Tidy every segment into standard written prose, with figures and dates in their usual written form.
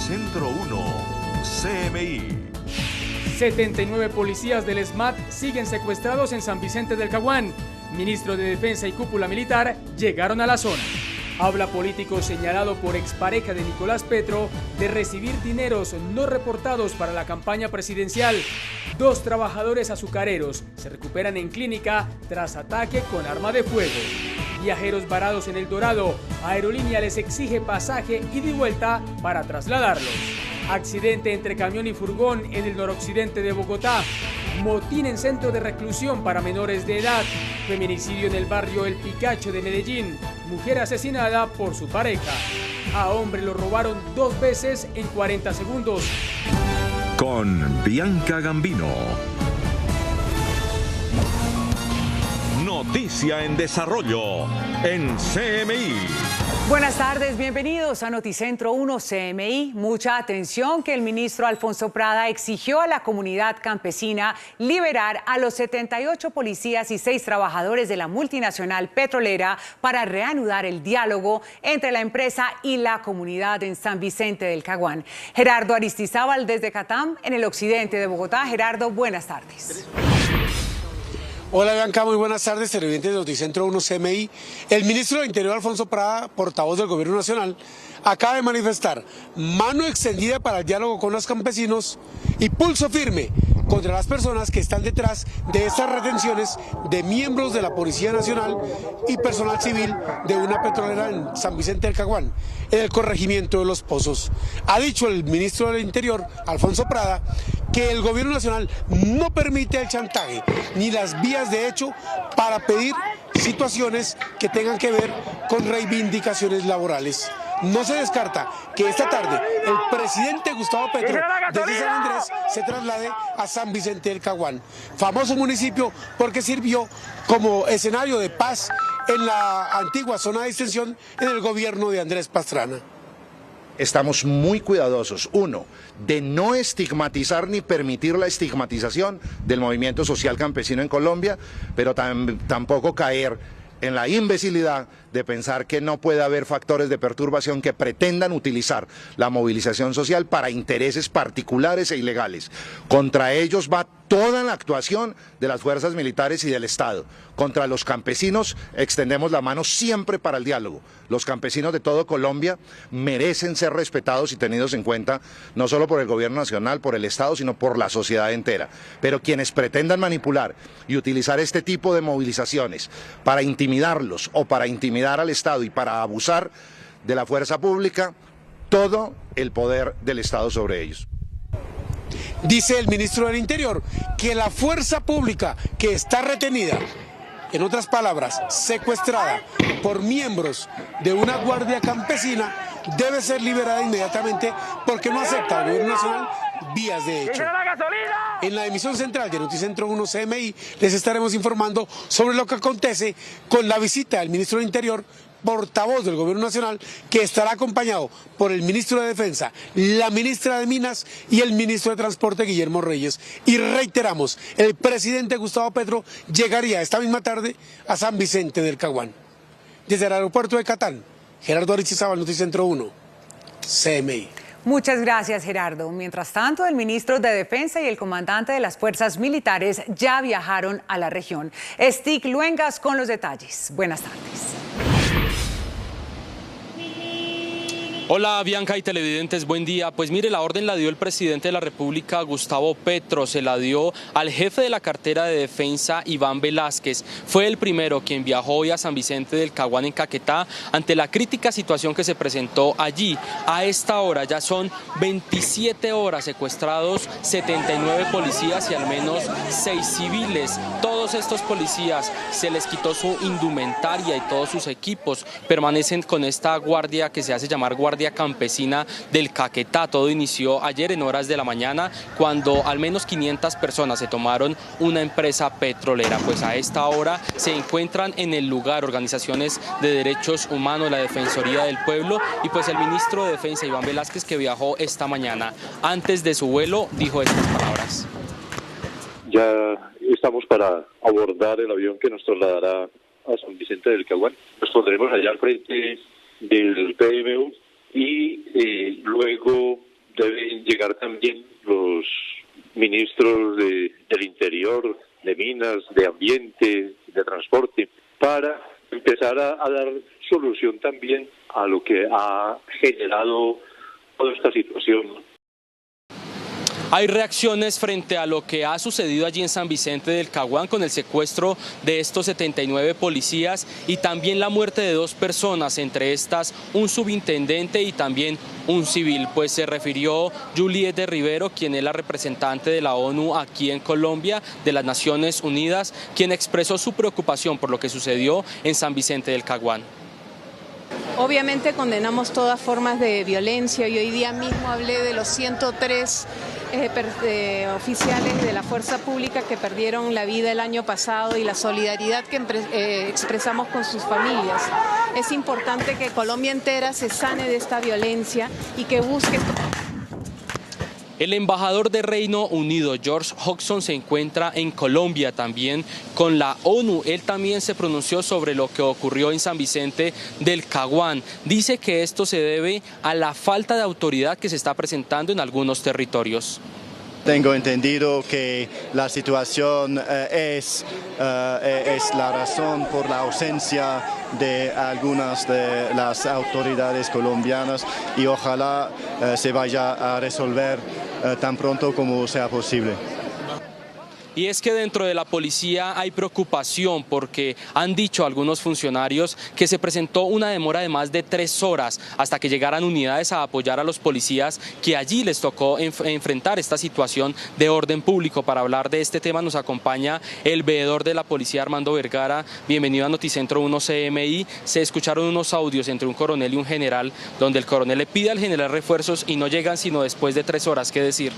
Noticentro 1, CMI. 79 policías del SMAT siguen secuestrados en San Vicente del Caguán. Ministro de Defensa y cúpula militar llegaron a la zona. Habla político señalado por expareja de Nicolás Petro de recibir dineros no reportados para la campaña presidencial. 2 trabajadores azucareros se recuperan en clínica tras ataque con arma de fuego. Viajeros varados en El Dorado, Aerolínea les exige pasaje ida y vuelta para trasladarlos. Accidente entre camión y furgón en el noroccidente de Bogotá. Motín en centro de reclusión para menores de edad. Feminicidio en el barrio El Picacho de Medellín. Mujer asesinada por su pareja. A hombre lo robaron 2 veces en 40 segundos. Con Bianca Gambino. Noticia en desarrollo en CMI. Buenas tardes, bienvenidos a Noticentro 1 CMI. Mucha atención que el ministro Alfonso Prada exigió a la comunidad campesina liberar a los 78 policías y 6 trabajadores de la multinacional petrolera para reanudar el diálogo entre la empresa y la comunidad en San Vicente del Caguán. Gerardo Aristizábal desde Catam, en el occidente de Bogotá. Gerardo, buenas tardes. Hola Bianca, muy buenas tardes, televidentes de Noticentro 1 CMI. El ministro del Interior, Alfonso Prada, portavoz del Gobierno Nacional, acaba de manifestar mano extendida para el diálogo con los campesinos y pulso firme contra las personas que están detrás de estas retenciones de miembros de la Policía Nacional y personal civil de una petrolera en San Vicente del Caguán, en el corregimiento de Los Pozos. Ha dicho el ministro del Interior, Alfonso Prada, que el Gobierno Nacional no permite el chantaje ni las vías de hecho para pedir situaciones que tengan que ver con reivindicaciones laborales. No se descarta que esta tarde el presidente Gustavo Petro desde San Andrés se traslade a San Vicente del Caguán, famoso municipio porque sirvió como escenario de paz en la antigua zona de extensión en el gobierno de Andrés Pastrana. Estamos muy cuidadosos, uno, de no estigmatizar ni permitir la estigmatización del movimiento social campesino en Colombia, pero tampoco caer en la imbecilidad de pensar que no puede haber factores de perturbación que pretendan utilizar la movilización social para intereses particulares e ilegales. Contra ellos va toda la actuación de las fuerzas militares y del Estado. Contra los campesinos extendemos la mano siempre para el diálogo. Los campesinos de todo Colombia merecen ser respetados y tenidos en cuenta, no solo por el Gobierno Nacional, por el Estado, sino por la sociedad entera. Pero quienes pretendan manipular y utilizar este tipo de movilizaciones para intimidarlos o para intimidar al Estado y para abusar de la fuerza pública, todo el poder del Estado sobre ellos. Dice el ministro del Interior que la fuerza pública que está retenida, en otras palabras, secuestrada por miembros de una guardia campesina, debe ser liberada inmediatamente porque no acepta al Gobierno Nacional vías de hecho. En la emisión central de Noticentro 1 CMI les estaremos informando sobre lo que acontece con la visita del ministro del Interior, portavoz del Gobierno Nacional, que estará acompañado por el ministro de Defensa, la ministra de Minas y el ministro de Transporte, Guillermo Reyes. Y reiteramos, el presidente Gustavo Petro llegaría esta misma tarde a San Vicente del Caguán. Desde el aeropuerto de Catán, Gerardo Aristizábal, Noticentro 1, CMI. Muchas gracias, Gerardo. Mientras tanto, el ministro de Defensa y el comandante de las fuerzas militares ya viajaron a la región. Stig Luengas con los detalles. Buenas tardes. Hola Bianca y televidentes, buen día. Pues mire, la orden la dio el presidente de la República, Gustavo Petro, se la dio al jefe de la cartera de defensa, Iván Velázquez. Fue el primero quien viajó hoy a San Vicente del Caguán en Caquetá ante la crítica situación que se presentó allí. A esta hora ya son 27 horas secuestrados 79 policías y al menos 6 civiles. Todos estos policías se les quitó su indumentaria y todos sus equipos. Permanecen con esta guardia que se hace llamar Guardia Campesina del Caquetá. Todo inició ayer en horas de la mañana cuando al menos 500 personas se tomaron una empresa petrolera. Pues a esta hora se encuentran en el lugar organizaciones de derechos humanos, la Defensoría del Pueblo y pues el ministro de Defensa, Iván Velázquez, que viajó esta mañana. Antes de su vuelo dijo estas palabras. Ya estamos para abordar el avión que nos trasladará a San Vicente del Caguán. Nos pondremos allá al frente del PMU y luego deben llegar también los ministros del Interior, de Minas, de Ambiente, de Transporte, para empezar a dar solución también a lo que ha generado toda esta situación. Hay reacciones frente a lo que ha sucedido allí en San Vicente del Caguán con el secuestro de estos 79 policías y también la muerte de 2 personas, entre estas un subintendente y también un civil. Pues se refirió Juliette Rivero, quien es la representante de la ONU aquí en Colombia, de las Naciones Unidas, quien expresó su preocupación por lo que sucedió en San Vicente del Caguán. Obviamente condenamos todas formas de violencia y hoy día mismo hablé de los 103 oficiales de la fuerza pública que perdieron la vida el año pasado y la solidaridad que expresamos con sus familias. Es importante que Colombia entera se sane de esta violencia y que busque... El embajador de Reino Unido, George Hodgson, se encuentra en Colombia también con la ONU. Él también se pronunció sobre lo que ocurrió en San Vicente del Caguán. Dice que esto se debe a la falta de autoridad que se está presentando en algunos territorios. Tengo entendido que la situación es la razón por la ausencia de algunas de las autoridades colombianas y ojalá se vaya a resolver tan pronto como sea posible. Y es que dentro de la policía hay preocupación porque han dicho algunos funcionarios que se presentó una demora de más de 3 horas hasta que llegaran unidades a apoyar a los policías que allí les tocó enfrentar esta situación de orden público. Para hablar de este tema nos acompaña el veedor de la policía, Armando Vergara. Bienvenido a Noticentro 1 CMI. Se escucharon unos audios entre un coronel y un general donde el coronel le pide al general refuerzos y no llegan sino después de 3 horas. ¿Qué decir?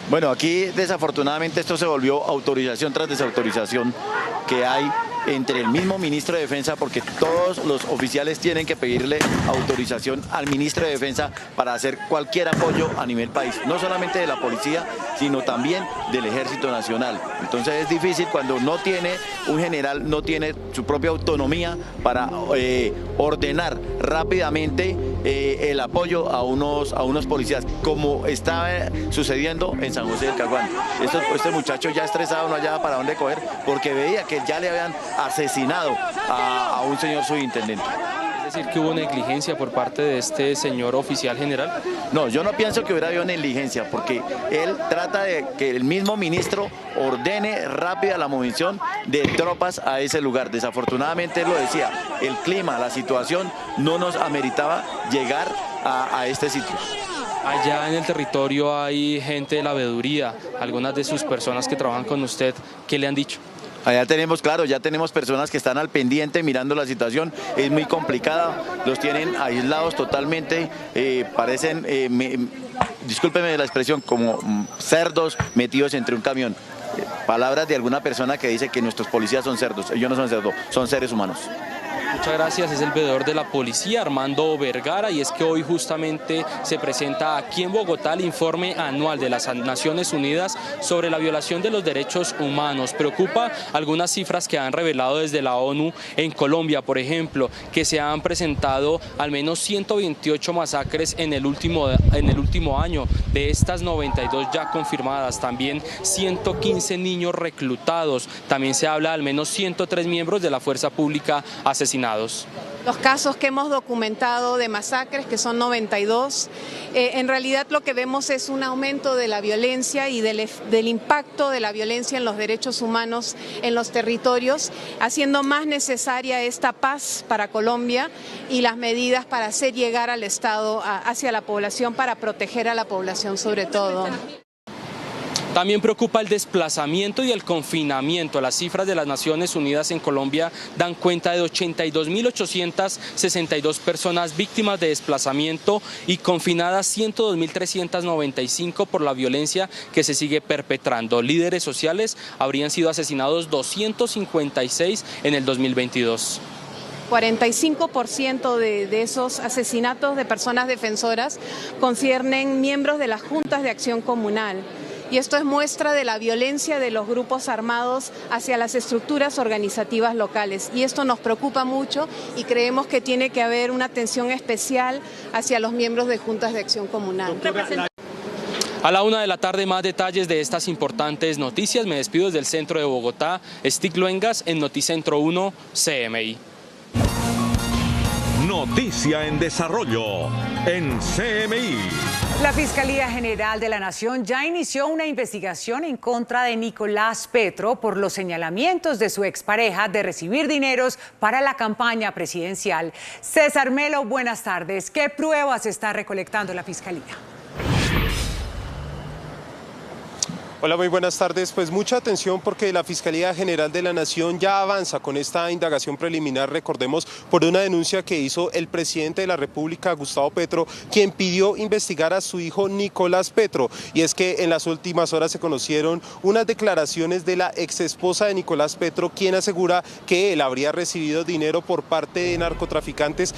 Bueno, aquí desafortunadamente esto se volvió autorización tras desautorización que hay entre el mismo ministro de Defensa, porque todos los oficiales tienen que pedirle autorización al ministro de Defensa para hacer cualquier apoyo a nivel país, no solamente de la policía, sino también del Ejército Nacional. Entonces es difícil cuando no tiene un general, no tiene su propia autonomía para ordenar rápidamente el apoyo a unos policías, como está sucediendo en San José del Caguán. Este muchacho ya estresado no hallaba para dónde coger porque veía que ya le habían asesinado a un señor subintendente. ¿Es decir que hubo negligencia por parte de este señor oficial general? No, yo no pienso que hubiera habido negligencia porque él trata de que el mismo ministro ordene rápida la movilización de tropas a ese lugar. Desafortunadamente él lo decía, el clima, la situación no nos ameritaba llegar a este sitio. Allá en el territorio hay gente de la veeduría, algunas de sus personas que trabajan con usted, ¿qué le han dicho? Allá tenemos, claro, ya tenemos personas que están al pendiente mirando la situación, es muy complicada, los tienen aislados totalmente, parecen, discúlpeme la expresión, como cerdos metidos entre un camión. Palabras de alguna persona que dice que nuestros policías son cerdos, ellos no son cerdos, son seres humanos. Muchas gracias, es el veedor de la policía, Armando Vergara, y es que hoy justamente se presenta aquí en Bogotá el informe anual de las Naciones Unidas sobre la violación de los derechos humanos. Preocupa algunas cifras que han revelado desde la ONU en Colombia, por ejemplo, que se han presentado al menos 128 masacres en el último año, de estas 92 ya confirmadas, también 115 niños reclutados, también se habla de al menos 103 miembros de la fuerza pública asesinados. Los casos que hemos documentado de masacres, que son 92, en realidad lo que vemos es un aumento de la violencia y del impacto de la violencia en los derechos humanos en los territorios, haciendo más necesaria esta paz para Colombia y las medidas para hacer llegar al Estado hacia la población, para proteger a la población sobre todo. También preocupa el desplazamiento y el confinamiento. Las cifras de las Naciones Unidas en Colombia dan cuenta de 82.862 personas víctimas de desplazamiento y confinadas 102.395 por la violencia que se sigue perpetrando. Líderes sociales habrían sido asesinados 256 en el 2022. 45% de esos asesinatos de personas defensoras conciernen miembros de las juntas de acción comunal. y esto es muestra de la violencia de los grupos armados hacia las estructuras organizativas locales, y esto nos preocupa mucho y creemos que tiene que haber una atención especial hacia los miembros de juntas de acción comunal. A la 1 de la tarde, más detalles de estas importantes noticias. Me despido desde el centro de Bogotá. Stig Luengas en Noticentro 1 CMI. Noticia en desarrollo en CMI. La Fiscalía General de la Nación ya inició una investigación en contra de Nicolás Petro por los señalamientos de su expareja de recibir dineros para la campaña presidencial. César Melo, buenas tardes. ¿Qué pruebas está recolectando la Fiscalía? Hola, muy buenas tardes. Pues mucha atención porque la Fiscalía General de la Nación ya avanza con esta indagación preliminar, recordemos, por una denuncia que hizo el presidente de la República, Gustavo Petro, quien pidió investigar a su hijo Nicolás Petro. Y es que en las últimas horas se conocieron unas declaraciones de la exesposa de Nicolás Petro, quien asegura que él habría recibido dinero por parte de narcotraficantes,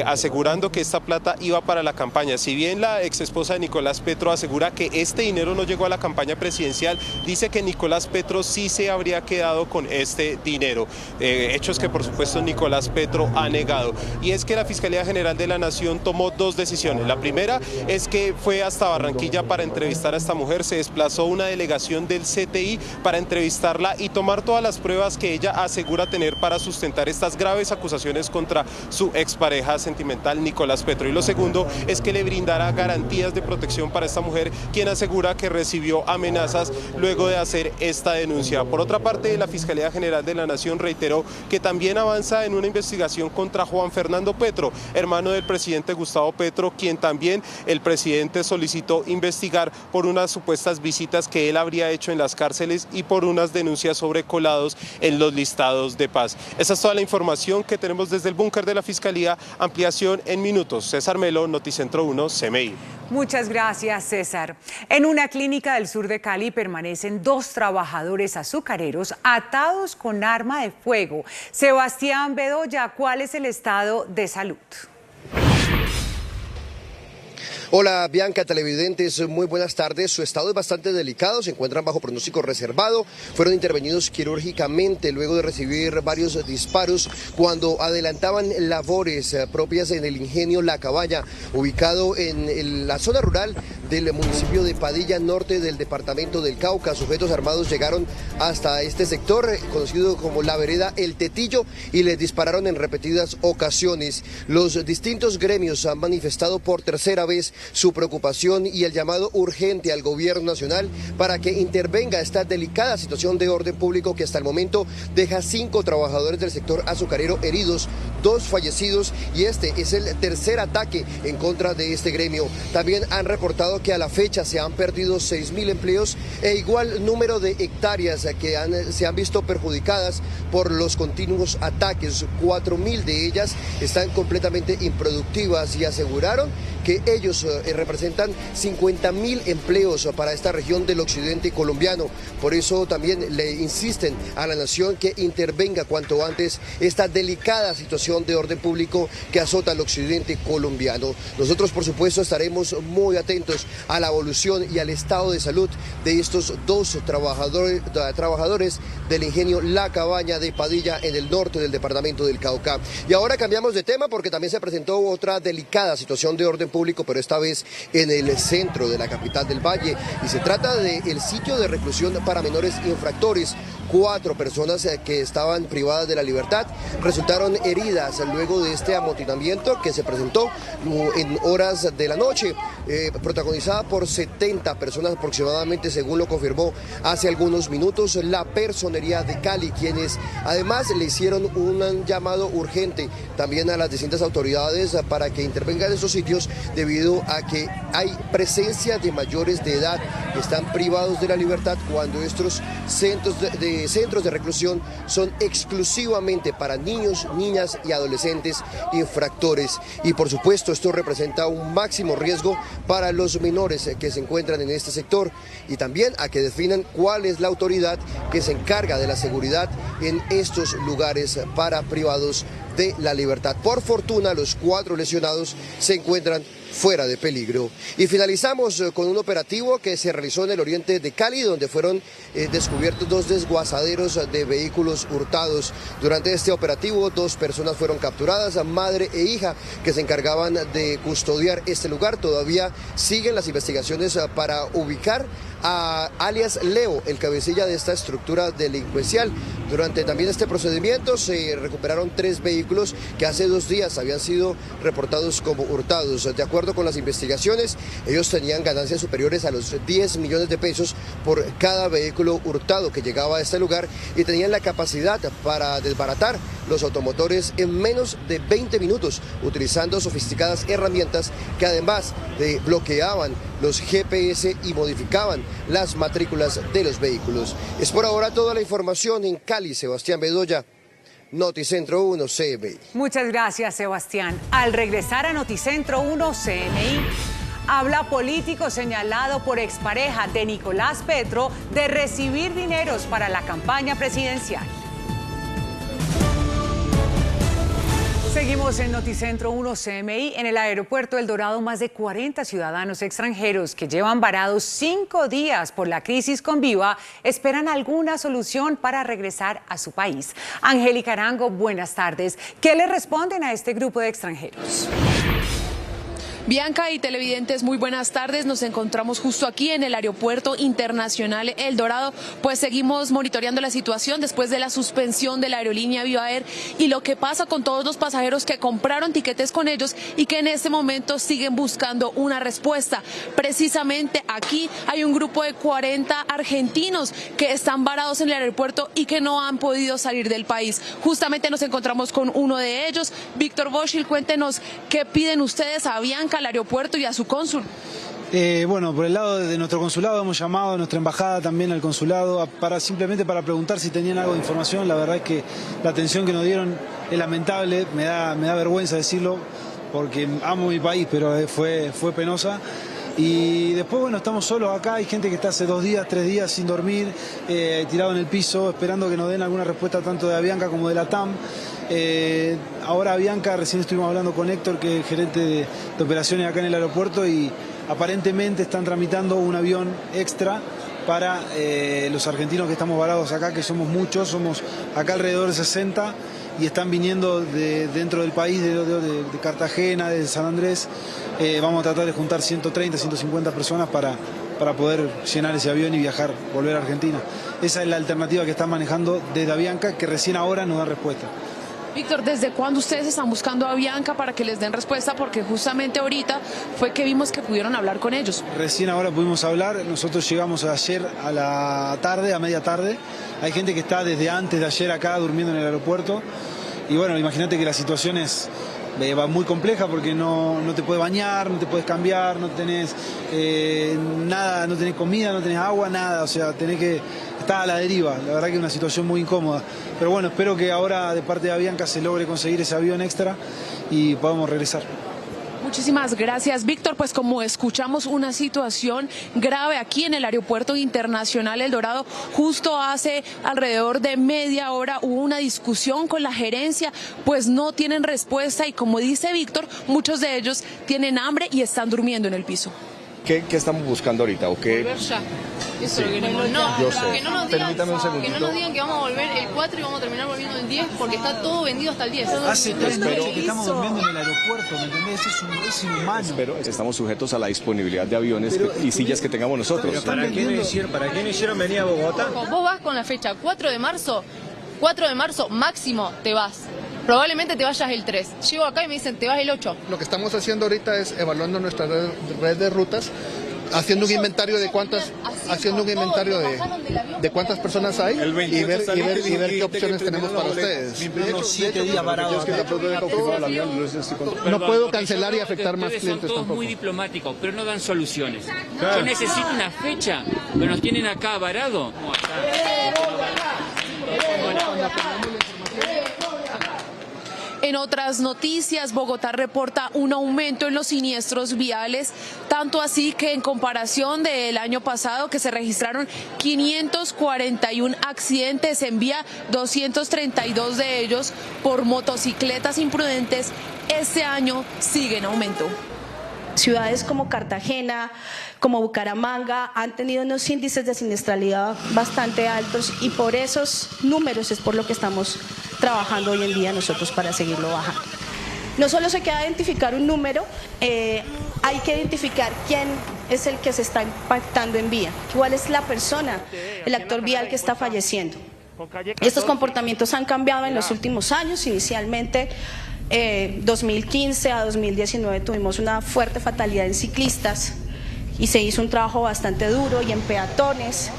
asegurando que esta plata iba para la campaña. Si bien la exesposa de Nicolás Petro asegura que este dinero no llegó a la campaña presidencial, dice que Nicolás Petro sí se habría quedado con este dinero, hechos que por supuesto Nicolás Petro ha negado. Y es que la Fiscalía General de la Nación tomó dos decisiones. La primera es que fue hasta Barranquilla para entrevistar a esta mujer, se desplazó una delegación del CTI para entrevistarla y tomar todas las pruebas que ella asegura tener para sustentar estas graves acusaciones contra su expareja sentimental Nicolás Petro. Y lo segundo es que le brindará garantías de protección para esta mujer, quien asegura que recibió amenazas luego de hacer esta denuncia. Por otra parte, la Fiscalía General de la Nación reiteró que también avanza en una investigación contra Juan Fernando Petro, hermano del presidente Gustavo Petro, quien también el presidente solicitó investigar por unas supuestas visitas que él habría hecho en las cárceles y por unas denuncias sobre colados en los listados de paz. Esa es toda la información que tenemos desde el búnker de la Fiscalía. Ampliación en minutos. César Melo, Noticentro 1, CMI. Muchas gracias, César. En una clínica del sur de Cali permanecen 2 trabajadores azucareros atados con arma de fuego. Sebastián Bedoya, ¿cuál es el estado de salud? Hola Bianca, televidentes, muy buenas tardes. Su estado es bastante delicado, se encuentran bajo pronóstico reservado, fueron intervenidos quirúrgicamente luego de recibir varios disparos cuando adelantaban labores propias en el ingenio La Caballa, ubicado en la zona rural del municipio de Padilla, norte del departamento del Cauca. Sujetos armados llegaron hasta este sector, conocido como la vereda El Tetillo, y les dispararon en repetidas ocasiones. Los distintos gremios han manifestado por tercera vez su preocupación y el llamado urgente al gobierno nacional para que intervenga esta delicada situación de orden público que hasta el momento deja 5 trabajadores del sector azucarero heridos, 2 fallecidos, y este es el tercer ataque en contra de este gremio. También han reportado que a la fecha se han perdido 6.000 empleos e igual número de hectáreas que se han visto perjudicadas por los continuos ataques. 4.000 de ellas están completamente improductivas y aseguraron que ellos representan 50.000 empleos para esta región del occidente colombiano. Por eso también le insisten a la nación que intervenga cuanto antes esta delicada situación de orden público que azota al occidente colombiano. Nosotros, por supuesto, estaremos muy atentos a la evolución y al estado de salud de estos 2 trabajadores del ingenio La Cabaña de Padilla en el norte del departamento del Cauca. Y ahora cambiamos de tema porque también se presentó otra delicada situación de orden público, pero esta vez en el centro de la capital del Valle, y se trata del sitio de reclusión para menores infractores. 4 personas que estaban privadas de la libertad resultaron heridas luego de este amotinamiento que se presentó en horas de la noche, protagonizada por 70 personas aproximadamente, según lo confirmó hace algunos minutos la Personería de Cali, quienes además le hicieron un llamado urgente también a las distintas autoridades para que intervengan en esos sitios debido a que hay presencia de mayores de edad que están privados de la libertad cuando estos centros de reclusión son exclusivamente para niños, niñas y adolescentes infractores. Y por supuesto esto representa un máximo riesgo para los menores que se encuentran en este sector, y también a que definan cuál es la autoridad que se encarga de la seguridad en estos lugares para privados de la libertad. Por fortuna, los 4 lesionados se encuentran fuera de peligro. Y finalizamos con un operativo que se realizó en el oriente de Cali, donde fueron descubiertos 2 desguazaderos de vehículos hurtados. Durante este operativo 2 personas fueron capturadas, madre e hija, que se encargaban de custodiar este lugar. Todavía siguen las investigaciones para ubicar a alias Leo, el cabecilla de esta estructura delincuencial. Durante también este procedimiento se recuperaron 3 vehículos que hace 2 días habían sido reportados como hurtados. De acuerdo con las investigaciones, ellos tenían ganancias superiores a los 10 millones de pesos por cada vehículo hurtado que llegaba a este lugar y tenían la capacidad para desbaratar los automotores en menos de 20 minutos, utilizando sofisticadas herramientas que además de bloqueaban los GPS y modificaban las matrículas de los vehículos. Es por ahora toda la información en Cali. Sebastián Bedoya, Noticentro 1 CMI. Muchas gracias, Sebastián. Al regresar a Noticentro 1 CMI, habla político señalado por expareja de Nicolás Petro de recibir dineros para la campaña presidencial. Seguimos en Noticentro 1 CMI. En el aeropuerto El Dorado, más de 40 ciudadanos extranjeros que llevan varados 5 días por la crisis con Viva esperan alguna solución para regresar a su país. Angélica Arango, buenas tardes. ¿Qué le responden a este grupo de extranjeros? Bianca y televidentes, muy buenas tardes. Nos encontramos justo aquí en el Aeropuerto Internacional El Dorado, pues seguimos monitoreando la situación después de la suspensión de la aerolínea Viva Air y lo que pasa con todos los pasajeros que compraron tiquetes con ellos y que en este momento siguen buscando una respuesta. Precisamente aquí hay un grupo de 40 argentinos que están varados en el aeropuerto y que no han podido salir del país. Justamente nos encontramos con uno de ellos. Víctor Boschil, cuéntenos qué piden ustedes a Bianca, al aeropuerto y a su cónsul. Bueno, por el lado de nuestro consulado hemos llamado a nuestra embajada también al consulado simplemente para preguntar si tenían algo de información. La verdad es que la atención que nos dieron es lamentable, me da vergüenza decirlo porque amo mi país, pero fue penosa. Y después, bueno, estamos solos acá, hay gente que está hace 2 días, 3 días sin dormir, tirado en el piso, esperando que nos den alguna respuesta tanto de Avianca como de la TAM. Ahora Avianca, recién estuvimos hablando con Héctor, que es gerente de operaciones acá en el aeropuerto, y aparentemente están tramitando un avión extra para los argentinos que estamos varados acá, que somos muchos, somos acá alrededor de 60, y están viniendo dentro del país, de Cartagena, de San Andrés. Vamos a tratar de juntar 130, 150 personas para poder llenar ese avión y viajar, volver a Argentina. Esa es la alternativa que están manejando desde Avianca, que recién ahora nos da respuesta. Víctor, ¿desde cuándo ustedes están buscando a Avianca para que les den respuesta? Porque justamente ahorita fue que vimos que pudieron hablar con ellos. Recién ahora pudimos hablar, nosotros llegamos ayer a la tarde, a media tarde. Hay gente que está desde antes de ayer acá durmiendo en el aeropuerto. Y bueno, imagínate que la situación va muy compleja porque no te puedes bañar, no te puedes cambiar, no tenés nada, no tenés comida, no tenés agua, nada. O sea, está a la deriva. La verdad que es una situación muy incómoda. Pero bueno, espero que ahora de parte de Avianca se logre conseguir ese avión extra y podamos regresar. Muchísimas gracias, Víctor. Pues como escuchamos, una situación grave aquí en el Aeropuerto Internacional El Dorado. Justo hace alrededor de media hora hubo una discusión con la gerencia, pues no tienen respuesta y como dice Víctor, muchos de ellos tienen hambre y están durmiendo en el piso. ¿Qué estamos buscando ahorita? ¿O qué? Volver ya. Eso Sí. es lo que queremos. No, Yo sé. que no nos digan, Permítame un que segundito. no nos digan que vamos a volver el 4 y vamos a terminar volviendo el 10 porque está todo vendido hasta el 10. Hace 3 meses que estamos durmiendo en el aeropuerto, ¿me entendés? Es inhumano. Pero estamos sujetos a la disponibilidad de aviones y sillas que tengamos nosotros. Pero ¿para qué no hicieron venir a Bogotá? Vos vas con la fecha 4 de marzo máximo te vas. Probablemente te vayas el 3. Llego acá y me dicen te vas el 8. Lo que estamos haciendo ahorita es evaluando nuestra red de rutas, haciendo un inventario de cuántas personas hay y ver qué opciones tenemos para ustedes. No puedo cancelar y afectar más clientes son todos tampoco. muy diplomáticos, pero no dan soluciones. Yo necesito una fecha, pero nos tienen acá varado. En otras noticias, Bogotá reporta un aumento en los siniestros viales, tanto así que en comparación del año pasado, que se registraron 541 accidentes en vía, 232 de ellos por motocicletas imprudentes, este año sigue en aumento. Ciudades como Cartagena, como Bucaramanga han tenido unos índices de siniestralidad bastante altos y por esos números es por lo que estamos trabajando hoy en día nosotros para seguirlo bajando. No solo se queda identificar un número, hay que identificar quién es el que se está impactando en vía, cuál es la persona, el actor vial que está falleciendo. Estos comportamientos han cambiado en los últimos años. Inicialmente 2015 a 2019 tuvimos una fuerte fatalidad en ciclistas y se hizo un trabajo bastante duro y en peatones,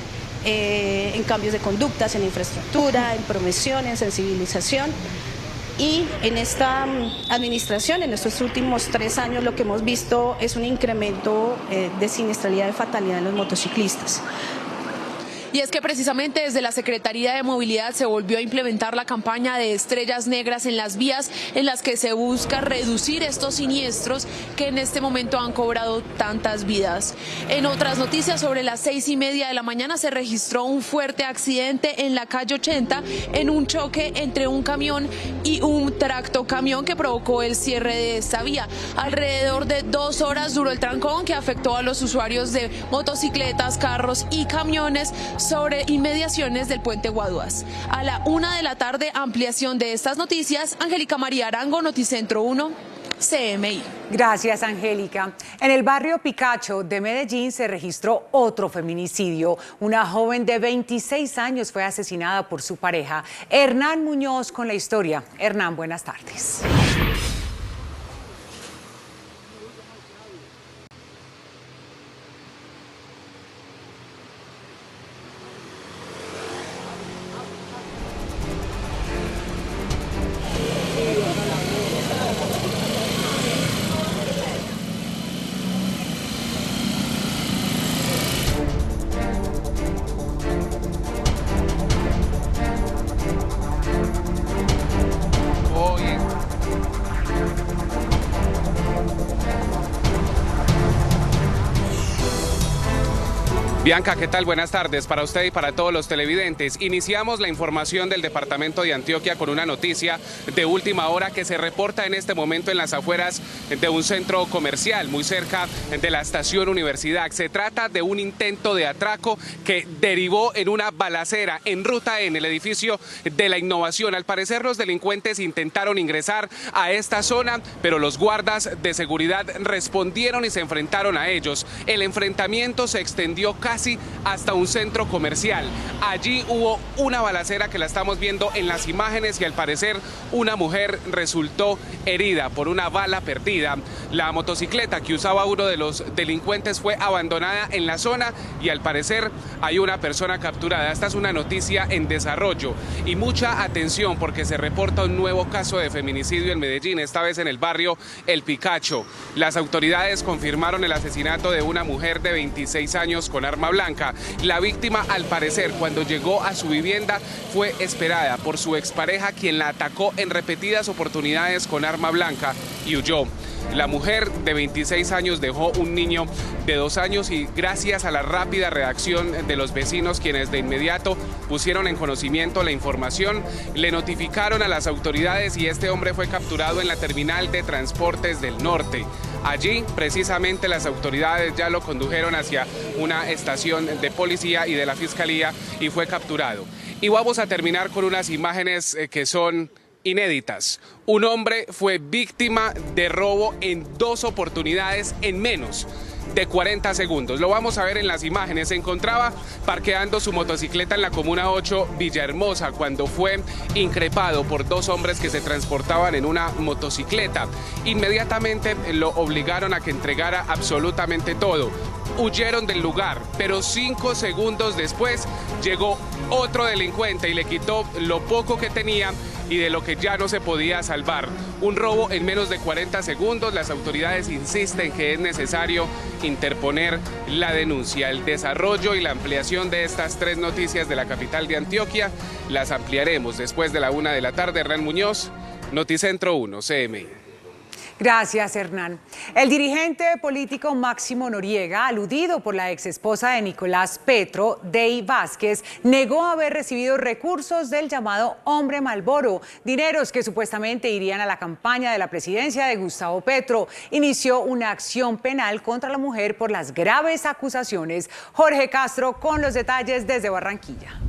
en cambios de conductas, en infraestructura, en promoción, en sensibilización. Y en esta administración, en estos últimos 3 años, lo que hemos visto es un incremento de siniestralidad y fatalidad en los motociclistas. Y es que precisamente desde la Secretaría de Movilidad se volvió a implementar la campaña de estrellas negras en las vías, en las que se busca reducir estos siniestros que en este momento han cobrado tantas vidas. En otras noticias, sobre las 6:30 de la mañana se registró un fuerte accidente en la calle 80 en un choque entre un camión y un tractocamión que provocó el cierre de esta vía. Alrededor de 2 horas duró el trancón que afectó a los usuarios de motocicletas, carros y camiones sobre inmediaciones del puente Guaduas. A la 1 de la tarde, ampliación de estas noticias. Angélica María Arango, Noticentro 1, CMI. Gracias, Angélica. En el barrio Picacho de Medellín se registró otro feminicidio. Una joven de 26 años fue asesinada por su pareja. Hernán Muñoz con la historia. Hernán, buenas tardes. Bianca, ¿qué tal? Buenas tardes para usted y para todos los televidentes. Iniciamos la información del departamento de Antioquia con una noticia de última hora que se reporta en este momento en las afueras de un centro comercial muy cerca de la estación Universidad. Se trata de un intento de atraco que derivó en una balacera en ruta en el edificio de la Innovación. Al parecer los delincuentes intentaron ingresar a esta zona, pero los guardas de seguridad respondieron y se enfrentaron a ellos. El enfrentamiento se extendió casi hasta un centro comercial. Allí hubo una balacera que la estamos viendo en las imágenes y al parecer una mujer resultó herida por una bala perdida. La motocicleta que usaba uno de los delincuentes fue abandonada en la zona y al parecer hay una persona capturada. Esta es una noticia en desarrollo y mucha atención porque se reporta un nuevo caso de feminicidio en Medellín, esta vez en el barrio El Picacho. Las autoridades confirmaron el asesinato de una mujer de 26 años con arma blanca. La víctima, al parecer, cuando llegó a su vivienda fue esperada por su expareja, quien la atacó en repetidas oportunidades con arma blanca y huyó. La mujer de 26 años dejó un niño de 2 años y gracias a la rápida reacción de los vecinos, quienes de inmediato pusieron en conocimiento la información, le notificaron a las autoridades y este hombre fue capturado en la terminal de transportes del norte. Allí, precisamente, las autoridades ya lo condujeron hacia una estación de policía y de la fiscalía y fue capturado. Y vamos a terminar con unas imágenes que son inéditas. Un hombre fue víctima de robo en 2 oportunidades en menos de 40 segundos. Lo vamos a ver en las imágenes. Se encontraba parqueando su motocicleta en la Comuna 8 Villahermosa cuando fue increpado por 2 hombres que se transportaban en una motocicleta. Inmediatamente lo obligaron a que entregara absolutamente todo. Huyeron del lugar, pero 5 segundos después llegó otro delincuente y le quitó lo poco que tenía y de lo que ya no se podía salvar. Un robo en menos de 40 segundos. Las autoridades insisten que es necesario interponer la denuncia. El desarrollo y la ampliación de estas 3 noticias de la capital de Antioquia las ampliaremos después de la 1 de la tarde. Hernán Muñoz, Noticentro 1, CMI. Gracias, Hernán. El dirigente político Máximo Noriega, aludido por la exesposa de Nicolás Petro, Dey Vázquez, negó haber recibido recursos del llamado Hombre Malboro, dineros que supuestamente irían a la campaña de la presidencia de Gustavo Petro. Inició una acción penal contra la mujer por las graves acusaciones. Jorge Castro con los detalles desde Barranquilla.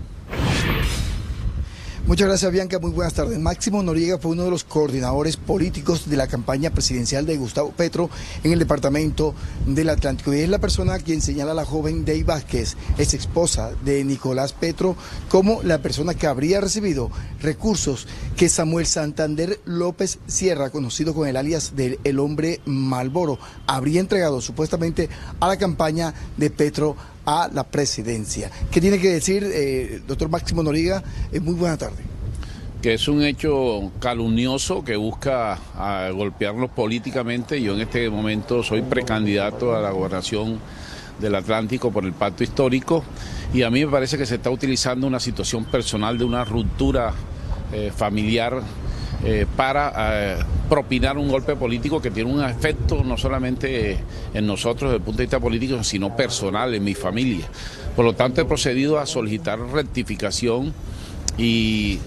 Muchas gracias, Bianca. Muy buenas tardes. Máximo Noriega fue uno de los coordinadores políticos de la campaña presidencial de Gustavo Petro en el departamento del Atlántico. Y es la persona a quien señala la joven Dey Vázquez, ex esposa de Nicolás Petro, como la persona que habría recibido recursos que Samuel Santander López Sierra, conocido con el alias del El Hombre Malboro, habría entregado supuestamente a la campaña de Petro a la presidencia. ¿Qué tiene que decir, doctor Máximo Noriega? Muy buena tarde. Que es un hecho calumnioso que busca golpearnos políticamente. Yo en este momento soy precandidato a la gobernación del Atlántico por el Pacto Histórico y a mí me parece que se está utilizando una situación personal de una ruptura familiar para propinar un golpe político que tiene un efecto no solamente en nosotros desde el punto de vista político, sino personal, en mi familia. Por lo tanto, he procedido a solicitar rectificación y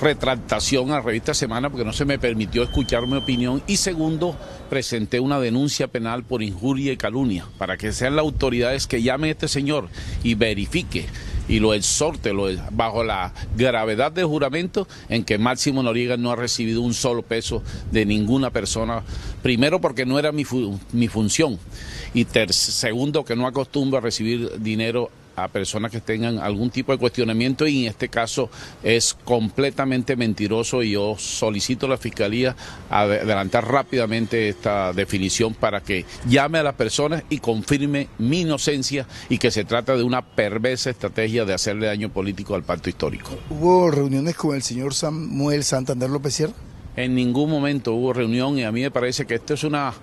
retractación a la revista Semana porque no se me permitió escuchar mi opinión, y segundo, presenté una denuncia penal por injuria y calumnia para que sean las autoridades que llamen a este señor y verifique y lo exhorte bajo la gravedad de juramento en que Máximo Noriega no ha recibido un solo peso de ninguna persona, primero porque no era mi función y segundo que no acostumbro a recibir dinero a personas que tengan algún tipo de cuestionamiento, y en este caso es completamente mentiroso, y yo solicito a la Fiscalía adelantar rápidamente esta definición para que llame a las personas y confirme mi inocencia y que se trata de una perversa estrategia de hacerle daño político al Pacto Histórico. ¿Hubo reuniones con el señor Samuel Santander López Sierra? En ningún momento hubo reunión, y a mí me parece que esto es una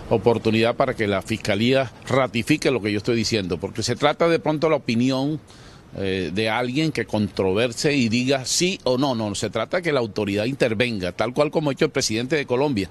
oportunidad para que la Fiscalía ratifique lo que yo estoy diciendo, porque se trata de pronto la opinión de alguien que controverse y diga sí o no. No, se trata de que la autoridad intervenga, tal cual como ha hecho el presidente de Colombia.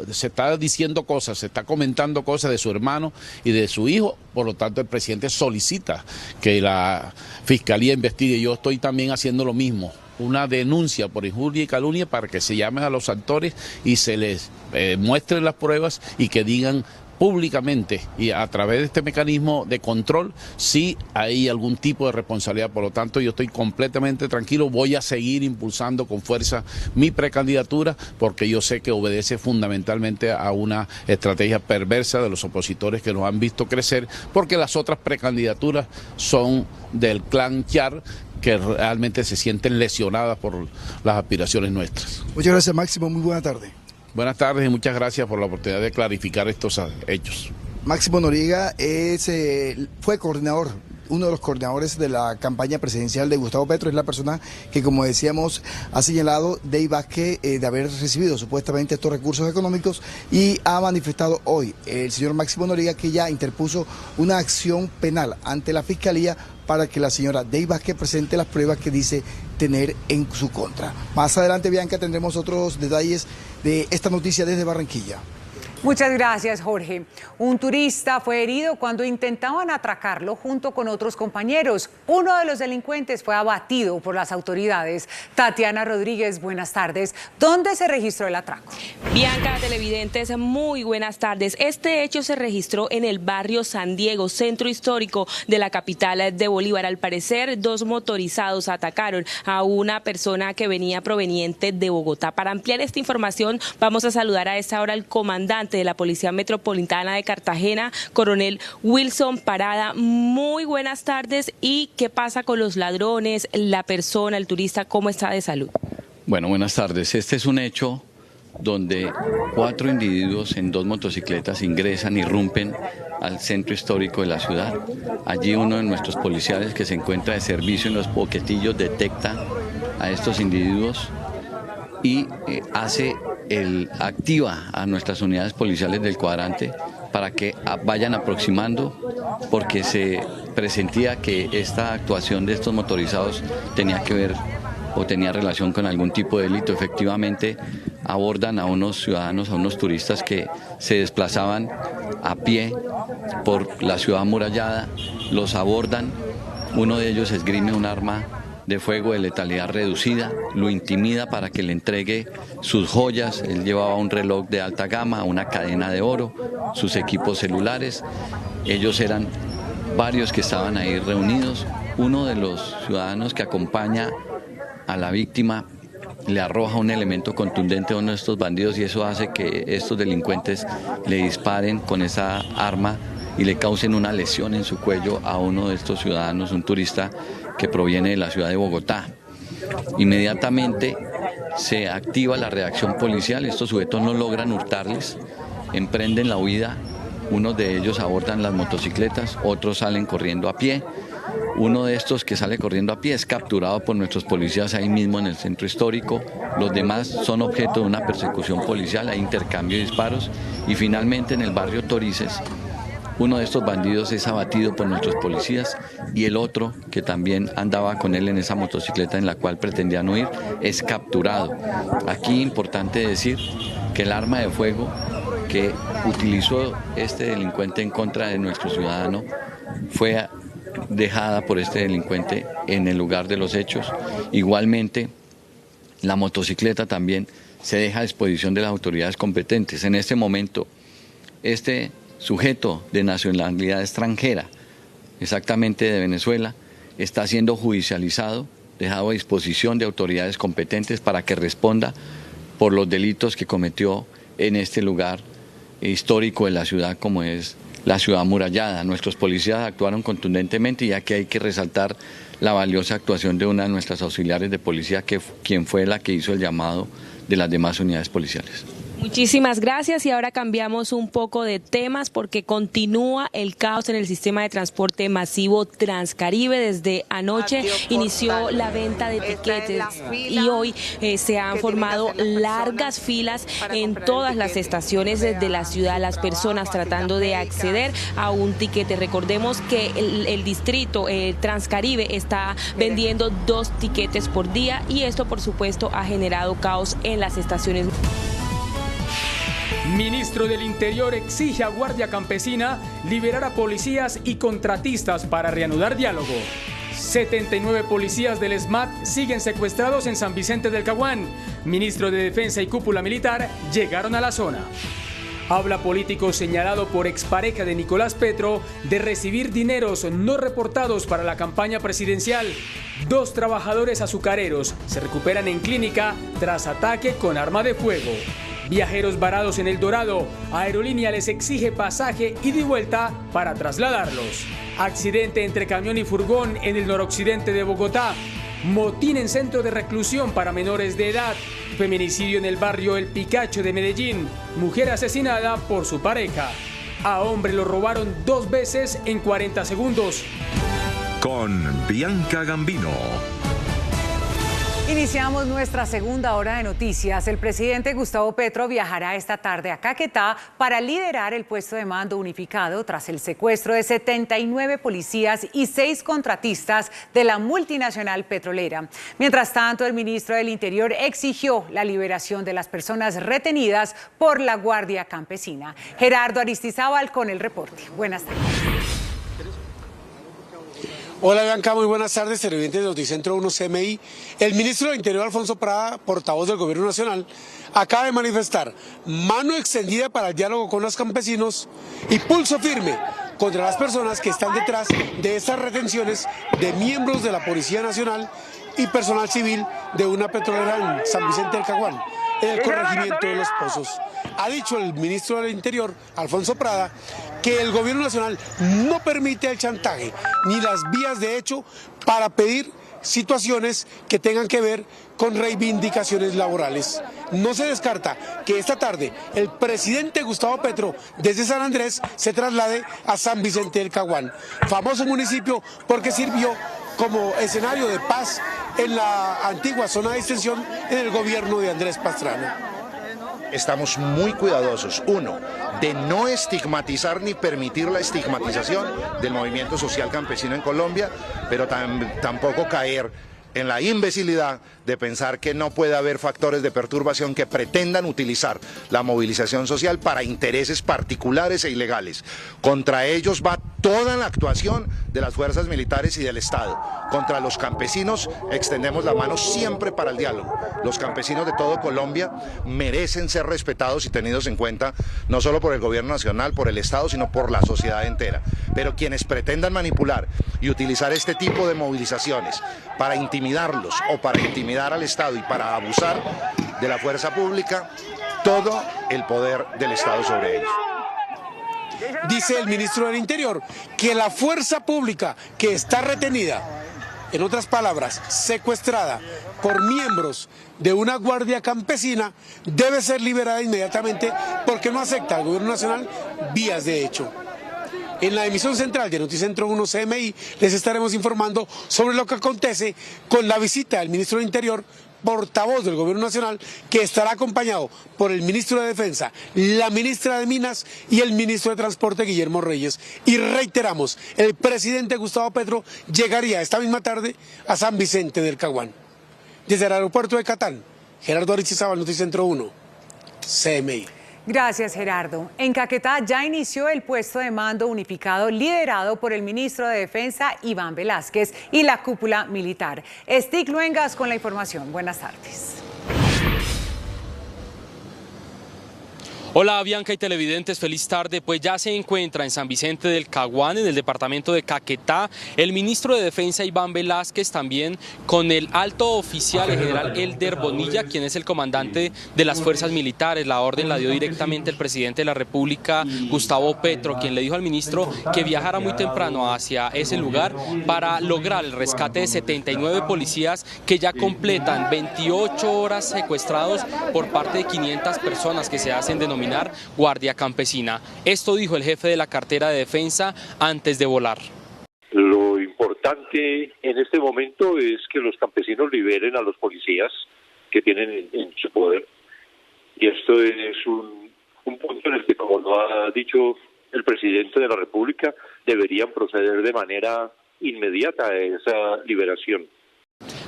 Se está diciendo cosas, se está comentando cosas de su hermano y de su hijo, por lo tanto el presidente solicita que la Fiscalía investigue. Yo estoy también haciendo lo mismo, una denuncia por injuria y calumnia para que se llamen a los actores y se les muestren las pruebas y que digan públicamente y a través de este mecanismo de control si hay algún tipo de responsabilidad. Por lo tanto, yo estoy completamente tranquilo, voy a seguir impulsando con fuerza mi precandidatura porque yo sé que obedece fundamentalmente a una estrategia perversa de los opositores que nos han visto crecer, porque las otras precandidaturas son del clan Char, que realmente se sienten lesionadas por las aspiraciones nuestras. Muchas gracias, Máximo, muy buena tarde. Buenas tardes y muchas gracias por la oportunidad de clarificar estos hechos. Máximo Noriega fue coordinador, uno de los coordinadores de la campaña presidencial de Gustavo Petro. Es la persona que, como decíamos, ha señalado Dey Vázquez de haber recibido supuestamente estos recursos económicos, y ha manifestado hoy el señor Máximo Noriega que ya interpuso una acción penal ante la Fiscalía para que la señora Dey Vázquez presente las pruebas que dice tener en su contra. Más adelante, Bianca, tendremos otros detalles de esta noticia desde Barranquilla. Muchas gracias, Jorge. Un turista fue herido cuando intentaban atracarlo junto con otros compañeros. Uno de los delincuentes fue abatido por las autoridades. Tatiana Rodríguez, buenas tardes. ¿Dónde se registró el atraco? Bianca, televidentes, muy buenas tardes. Este hecho se registró en el barrio San Diego, centro histórico de la capital de Bolívar. Al parecer, dos motorizados atacaron a una persona que venía proveniente de Bogotá. Para ampliar esta información, vamos a saludar a esta hora al comandante de la Policía Metropolitana de Cartagena, coronel Wilson Parada. Muy buenas tardes. ¿Y qué pasa con los ladrones, la persona, el turista? ¿Cómo está de salud? Bueno, buenas tardes. Este es un hecho donde 4 individuos en 2 motocicletas ingresan, irrumpen al centro histórico de la ciudad. Allí uno de nuestros policiales que se encuentra de servicio en los boquetillos detecta a estos individuos y activa a nuestras unidades policiales del cuadrante para que vayan aproximando, porque se presentía que esta actuación de estos motorizados tenía que ver o tenía relación con algún tipo de delito. Efectivamente, abordan a unos ciudadanos, a unos turistas que se desplazaban a pie por la ciudad amurallada, los abordan, uno de ellos esgrime un arma de fuego de letalidad reducida, lo intimida para que le entregue sus joyas, él llevaba un reloj de alta gama, una cadena de oro, sus equipos celulares, ellos eran varios que estaban ahí reunidos, uno de los ciudadanos que acompaña a la víctima le arroja un elemento contundente a uno de estos bandidos y eso hace que estos delincuentes le disparen con esa arma y le causen una lesión en su cuello a uno de estos ciudadanos, un turista que proviene de la ciudad de Bogotá. Inmediatamente se activa la reacción policial, estos sujetos no logran hurtarles, emprenden la huida, unos de ellos abordan las motocicletas, otros salen corriendo a pie. Uno de estos que sale corriendo a pie es capturado por nuestros policías ahí mismo en el centro histórico. Los demás son objeto de una persecución policial, hay intercambio de disparos. Y finalmente en el barrio Torices, uno de estos bandidos es abatido por nuestros policías y el otro, que también andaba con él en esa motocicleta en la cual pretendían huir, es capturado. Aquí importante decir que el arma de fuego que utilizó este delincuente en contra de nuestro ciudadano fue dejada por este delincuente en el lugar de los hechos. Igualmente, la motocicleta también se deja a disposición de las autoridades competentes. En este momento, este sujeto de nacionalidad extranjera, exactamente de Venezuela, está siendo judicializado, dejado a disposición de autoridades competentes para que responda por los delitos que cometió en este lugar histórico de la ciudad como es la ciudad amurallada. Nuestros policías actuaron contundentemente y aquí hay que resaltar la valiosa actuación de una de nuestras auxiliares de policía, quien fue la que hizo el llamado de las demás unidades policiales. Muchísimas gracias y ahora cambiamos un poco de temas porque continúa el caos en el sistema de transporte masivo Transcaribe. Desde anoche inició la venta de tiquetes y hoy se han formado largas filas en todas las estaciones de la ciudad, las personas tratando de acceder a un tiquete. Recordemos que el distrito Transcaribe está vendiendo 2 tiquetes por día y esto por supuesto ha generado caos en las estaciones. Ministro del Interior exige a Guardia Campesina liberar a policías y contratistas para reanudar diálogo. 79 policías del SMAT siguen secuestrados en San Vicente del Caguán. Ministro de Defensa y cúpula militar llegaron a la zona. Habla político señalado por expareja de Nicolás Petro de recibir dineros no reportados para la campaña presidencial. 2 trabajadores azucareros se recuperan en clínica tras ataque con arma de fuego. Viajeros varados en El Dorado, Aerolínea les exige pasaje ida y vuelta para trasladarlos. Accidente entre camión y furgón en el noroccidente de Bogotá. Motín en centro de reclusión para menores de edad. Feminicidio en el barrio El Picacho de Medellín. Mujer asesinada por su pareja. A hombre lo robaron 2 veces en 40 segundos. Con Bianca Gambino. Iniciamos nuestra segunda hora de noticias. El presidente Gustavo Petro viajará esta tarde a Caquetá para liderar el puesto de mando unificado tras el secuestro de 79 policías y 6 contratistas de la multinacional petrolera. Mientras tanto, el ministro del Interior exigió la liberación de las personas retenidas por la Guardia Campesina. Gerardo Aristizábal con el reporte. Buenas tardes. Hola Bianca, muy buenas tardes, televidentes de Noticentro 1 CMI. El ministro del Interior, Alfonso Prada, portavoz del Gobierno Nacional, acaba de manifestar mano extendida para el diálogo con los campesinos y pulso firme contra las personas que están detrás de estas retenciones de miembros de la Policía Nacional y personal civil de una petrolera en San Vicente del Caguán, en el corregimiento de Los Pozos. Ha dicho el ministro del Interior, Alfonso Prada, que el Gobierno Nacional no permite el chantaje ni las vías de hecho para pedir situaciones que tengan que ver con reivindicaciones laborales. No se descarta que esta tarde el presidente Gustavo Petro desde San Andrés se traslade a San Vicente del Caguán, famoso municipio porque sirvió como escenario de paz en la antigua zona de extensión en el gobierno de Andrés Pastrana. Estamos muy cuidadosos, uno, de no estigmatizar ni permitir la estigmatización del movimiento social campesino en Colombia, pero tampoco caer en la imbecilidad de pensar que no puede haber factores de perturbación que pretendan utilizar la movilización social para intereses particulares e ilegales. Contra ellos va toda la actuación de las fuerzas militares y del Estado. Contra los campesinos extendemos la mano siempre para el diálogo. Los campesinos de todo Colombia merecen ser respetados y tenidos en cuenta, no solo por el gobierno nacional, por el Estado, sino por la sociedad entera. Pero quienes pretendan manipular y utilizar este tipo de movilizaciones para intimidarlos o para intimidar al Estado y para abusar de la fuerza pública, todo el poder del Estado sobre ellos. Dice el ministro del Interior que la fuerza pública que está retenida, en otras palabras, secuestrada por miembros de una guardia campesina, debe ser liberada inmediatamente porque no acepta al gobierno nacional vías de hecho. En la emisión central de Noticentro 1 CMI les estaremos informando sobre lo que acontece con la visita del ministro del Interior, portavoz del Gobierno Nacional, que estará acompañado por el ministro de Defensa, la ministra de Minas y el ministro de Transporte, Guillermo Reyes. Y reiteramos, el presidente Gustavo Petro llegaría esta misma tarde a San Vicente del Caguán. Desde el aeropuerto de Catán, Gerardo Aristizábal, Noticentro 1, CMI. Gracias, Gerardo. En Caquetá ya inició el puesto de mando unificado liderado por el ministro de Defensa, Iván Velásquez, y la cúpula militar. Stig Luengas con la información. Buenas tardes. Hola Bianca y televidentes, feliz tarde. Pues ya se encuentra en San Vicente del Caguán, en el departamento de Caquetá, el ministro de Defensa Iván Velásquez, también con el alto oficial, el general Elder Bonilla, quien es el comandante de las fuerzas militares. La orden la dio directamente el presidente de la República, Gustavo Petro, quien le dijo al ministro que viajara muy temprano hacia ese lugar para lograr el rescate de 79 policías que ya completan 28 horas secuestrados por parte de 500 personas que se hacen denominar Guardia Campesina. Esto dijo el jefe de la cartera de defensa antes de volar. Lo importante en este momento es que los campesinos liberen a los policías que tienen en su poder. Y esto es un punto en el que, como lo ha dicho el presidente de la República, deberían proceder de manera inmediata a esa liberación.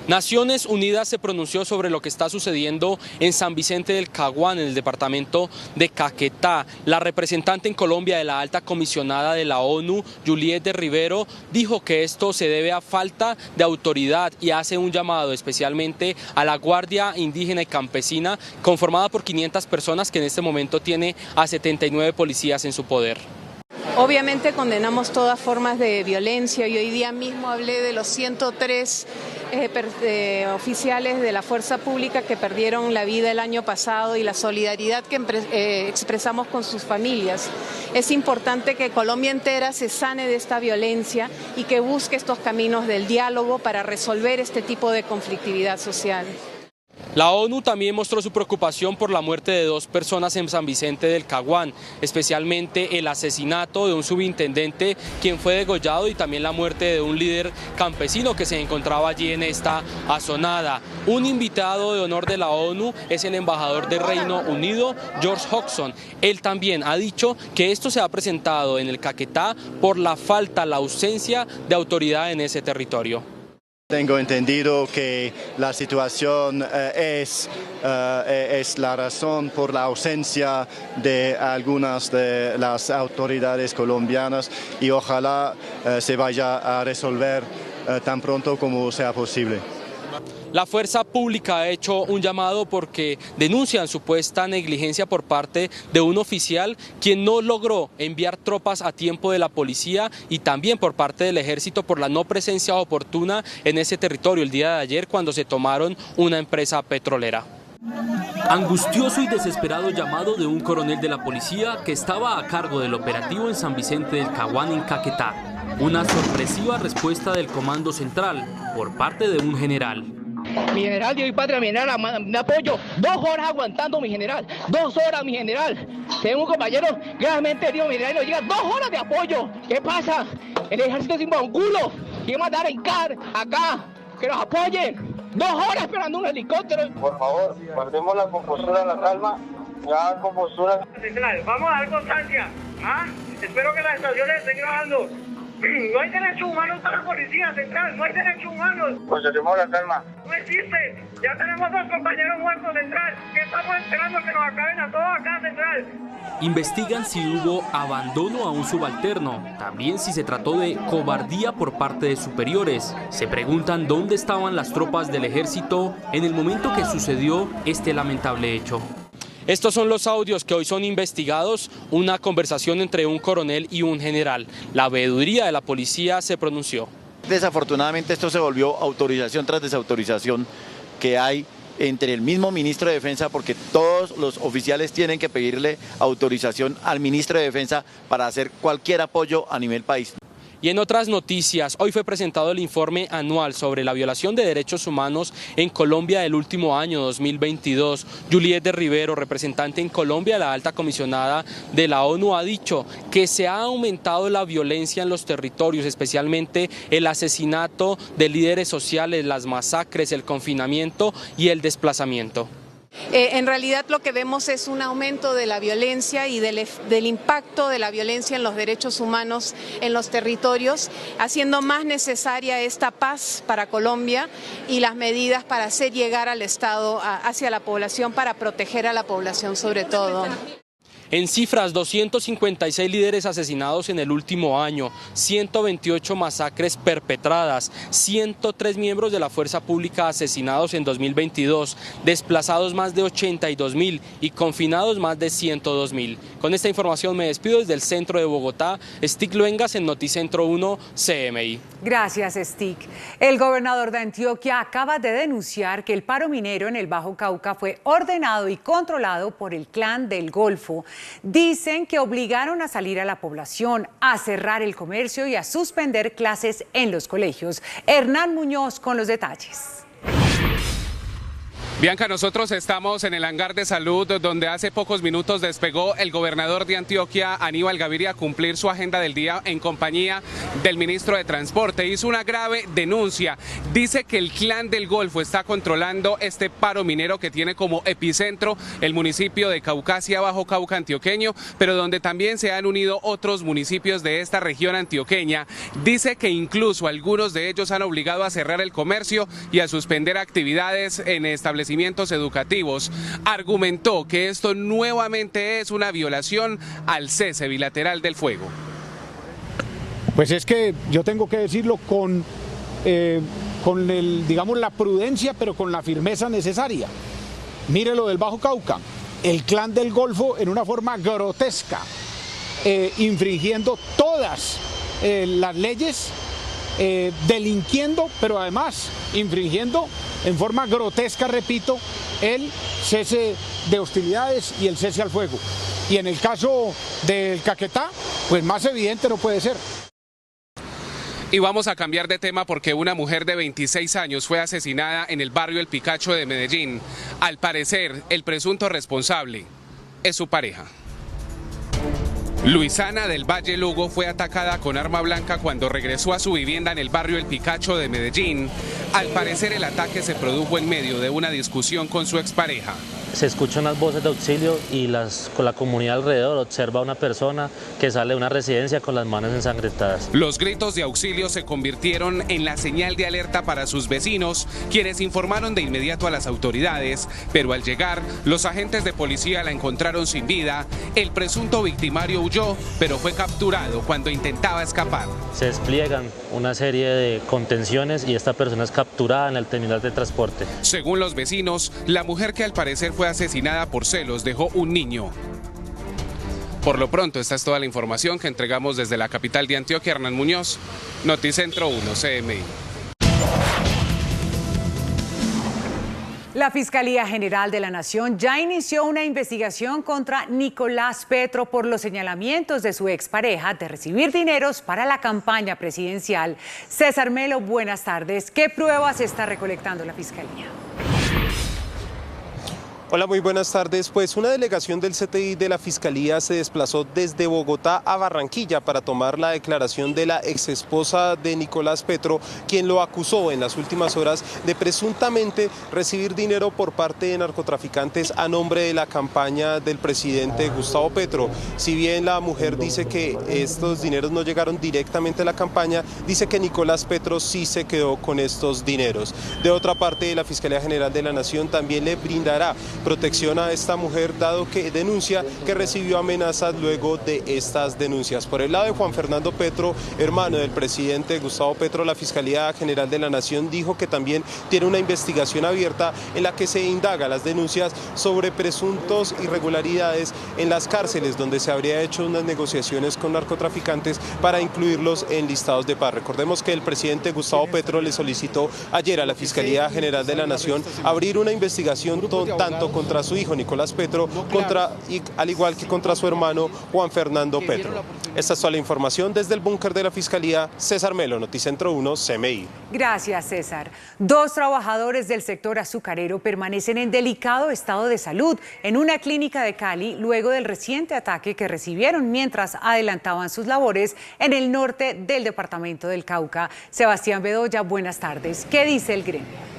Naciones Unidas se pronunció sobre lo que está sucediendo en San Vicente del Caguán, en el departamento de Caquetá. La representante en Colombia de la alta comisionada de la ONU, Juliette Rivero, dijo que esto se debe a falta de autoridad y hace un llamado especialmente a la Guardia Indígena y Campesina, conformada por 500 personas que en este momento tiene a 79 policías en su poder. Obviamente condenamos todas formas de violencia y hoy día mismo hablé de los 103 oficiales de la fuerza pública que perdieron la vida el año pasado y la solidaridad que expresamos con sus familias. Es importante que Colombia entera se sane de esta violencia y que busque estos caminos del diálogo para resolver este tipo de conflictividad social. La ONU también mostró su preocupación por la muerte de 2 personas en San Vicente del Caguán, especialmente el asesinato de un subintendente quien fue degollado y también la muerte de un líder campesino que se encontraba allí en esta azonada. Un invitado de honor de la ONU es el embajador del Reino Unido, George Hodgson. Él también ha dicho que esto se ha presentado en el Caquetá por la falta, la ausencia de autoridad en ese territorio. Tengo entendido que la situación es la razón por la ausencia de algunas de las autoridades colombianas y ojalá se vaya a resolver tan pronto como sea posible. La fuerza pública ha hecho un llamado porque denuncian supuesta negligencia por parte de un oficial quien no logró enviar tropas a tiempo de la policía y también por parte del ejército por la no presencia oportuna en ese territorio el día de ayer cuando se tomaron una empresa petrolera. Angustioso y desesperado llamado de un coronel de la policía que estaba a cargo del operativo en San Vicente del Caguán en Caquetá. Una sorpresiva respuesta del Comando Central por parte de un general. Mi general, Dios y patria, mi general, me apoyo. 2 horas aguantando, mi general. 2 horas, mi general. Tengo un compañero gravemente herido, mi general, y nos llega 2 horas de apoyo. ¿Qué pasa? El ejército sin un culo. Quiere mandar en CAR, acá, que nos apoyen. 2 horas esperando un helicóptero. Por favor, guardemos la compostura, la calma. Ya, compostura. Vamos a dar constancia. ¿Ah? Espero que las estaciones estén grabando. No hay derechos humanos para la Policía Central, no hay derechos humanos. Conservemos la calma. No existe. Ya tenemos 2 compañeros muertos Central. ¿Qué estamos esperando que nos acaben a todos acá Central? Investigan si hubo abandono a un subalterno, también si se trató de cobardía por parte de superiores. Se preguntan dónde estaban las tropas del ejército en el momento que sucedió este lamentable hecho. Estos son los audios que hoy son investigados, una conversación entre un coronel y un general. La veeduría de la policía se pronunció. Desafortunadamente esto se volvió autorización tras desautorización que hay entre el mismo ministro de Defensa, porque todos los oficiales tienen que pedirle autorización al ministro de Defensa para hacer cualquier apoyo a nivel país. Y en otras noticias, hoy fue presentado el informe anual sobre la violación de derechos humanos en Colombia del último año 2022. Juliette de Rivero, representante en Colombia de la alta comisionada de la ONU, ha dicho que se ha aumentado la violencia en los territorios, especialmente el asesinato de líderes sociales, las masacres, el confinamiento y el desplazamiento. En realidad lo que vemos es un aumento de la violencia y del impacto de la violencia en los derechos humanos en los territorios, haciendo más necesaria esta paz para Colombia y las medidas para hacer llegar al Estado hacia la población, para proteger a la población sobre todo. En cifras, 256 líderes asesinados en el último año, 128 masacres perpetradas, 103 miembros de la fuerza pública asesinados en 2022, desplazados más de 82.000 y confinados más de 102.000. Con esta información me despido desde el centro de Bogotá. Stig Luengas en Noticentro 1 CMI. Gracias, Stig. El gobernador de Antioquia acaba de denunciar que el paro minero en el Bajo Cauca fue ordenado y controlado por el Clan del Golfo. Dicen que obligaron a salir a la población, a cerrar el comercio y a suspender clases en los colegios. Hernán Muñoz con los detalles. Bianca, nosotros estamos en el hangar de salud donde hace pocos minutos despegó el gobernador de Antioquia, Aníbal Gaviria, a cumplir su agenda del día en compañía del ministro de Transporte. Hizo una grave denuncia. Dice que el Clan del Golfo está controlando este paro minero que tiene como epicentro el municipio de Caucasia, Bajo Cauca antioqueño, pero donde también se han unido otros municipios de esta región antioqueña. Dice que incluso algunos de ellos han obligado a cerrar el comercio y a suspender actividades en establecimientos educativos. Argumentó que esto nuevamente es una violación al cese bilateral del fuego. Pues es que yo tengo que decirlo con digamos, la prudencia, pero con la firmeza necesaria. Mire lo del Bajo Cauca, el Clan del Golfo en una forma grotesca, infringiendo todas las leyes, delinquiendo, pero además infringiendo en forma grotesca, repito, el cese de hostilidades y el cese al fuego. Y en el caso del Caquetá, pues más evidente no puede ser. Y vamos a cambiar de tema porque una mujer de 26 años fue asesinada en el barrio El Picacho de Medellín. Al parecer, el presunto responsable es su pareja. Luisana del Valle Lugo fue atacada con arma blanca cuando regresó a su vivienda en el barrio El Picacho de Medellín. Al parecer el ataque se produjo en medio de una discusión con su expareja. Se escuchan unas voces de auxilio y con la comunidad alrededor observa a una persona que sale de una residencia con las manos ensangrentadas. Los gritos de auxilio se convirtieron en la señal de alerta para sus vecinos, quienes informaron de inmediato a las autoridades, pero al llegar, los agentes de policía la encontraron sin vida. El presunto victimario huyó, pero fue capturado cuando intentaba escapar. Se despliegan una serie de contenciones y esta persona es capturada en el terminal de transporte. Según los vecinos, la mujer que al parecer fue asesinada por celos dejó un niño. Por lo pronto, esta es toda la información que entregamos desde la capital de Antioquia. Hernán Muñoz, Noticentro 1 CMI. La Fiscalía General de la Nación ya inició una investigación contra Nicolás Petro por los señalamientos de su expareja de recibir dineros para la campaña presidencial. César Melo, buenas tardes. ¿Qué pruebas está recolectando la Fiscalía? Hola, muy buenas tardes. Pues una delegación del CTI de la Fiscalía se desplazó desde Bogotá a Barranquilla para tomar la declaración de la exesposa de Nicolás Petro, quien lo acusó en las últimas horas de presuntamente recibir dinero por parte de narcotraficantes a nombre de la campaña del presidente Gustavo Petro. Si bien la mujer dice que estos dineros no llegaron directamente a la campaña, dice que Nicolás Petro sí se quedó con estos dineros. De otra parte, la Fiscalía General de la Nación también le brindará protección a esta mujer, dado que denuncia que recibió amenazas luego de estas denuncias. Por el lado de Juan Fernando Petro, hermano del presidente Gustavo Petro, la Fiscalía General de la Nación dijo que también tiene una investigación abierta en la que se indaga las denuncias sobre presuntos irregularidades en las cárceles, donde se habría hecho unas negociaciones con narcotraficantes para incluirlos en listados de paz. Recordemos que el presidente Gustavo Petro le solicitó ayer a la Fiscalía General de la Nación abrir una investigación tanto contra su hijo Nicolás Petro, al igual que contra su hermano Juan Fernando Petro. Esta es toda la información desde el búnker de la Fiscalía. César Melo, Noticentro 1, CMI. Gracias, César. 2 trabajadores del sector azucarero permanecen en delicado estado de salud en una clínica de Cali luego del reciente ataque que recibieron mientras adelantaban sus labores en el norte del departamento del Cauca. Sebastián Bedoya, buenas tardes. ¿Qué dice el gremio?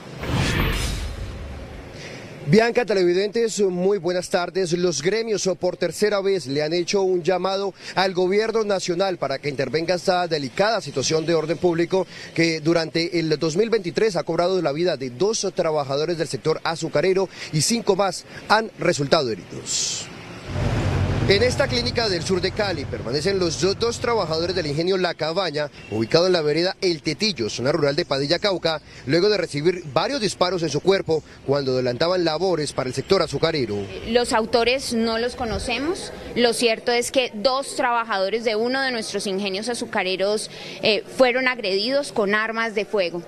Bianca, televidentes, muy buenas tardes. Los gremios por tercera vez le han hecho un llamado al gobierno nacional para que intervenga esta delicada situación de orden público que durante el 2023 ha cobrado la vida de 2 trabajadores del sector azucarero y 5 más han resultado heridos. En esta clínica del sur de Cali permanecen los 2 trabajadores del ingenio La Cabaña, ubicado en la vereda El Tetillo, zona rural de Padilla, Cauca, luego de recibir varios disparos en su cuerpo cuando adelantaban labores para el sector azucarero. Los autores no los conocemos. Lo cierto es que 2 trabajadores de uno de nuestros ingenios azucareros fueron agredidos con armas de fuego.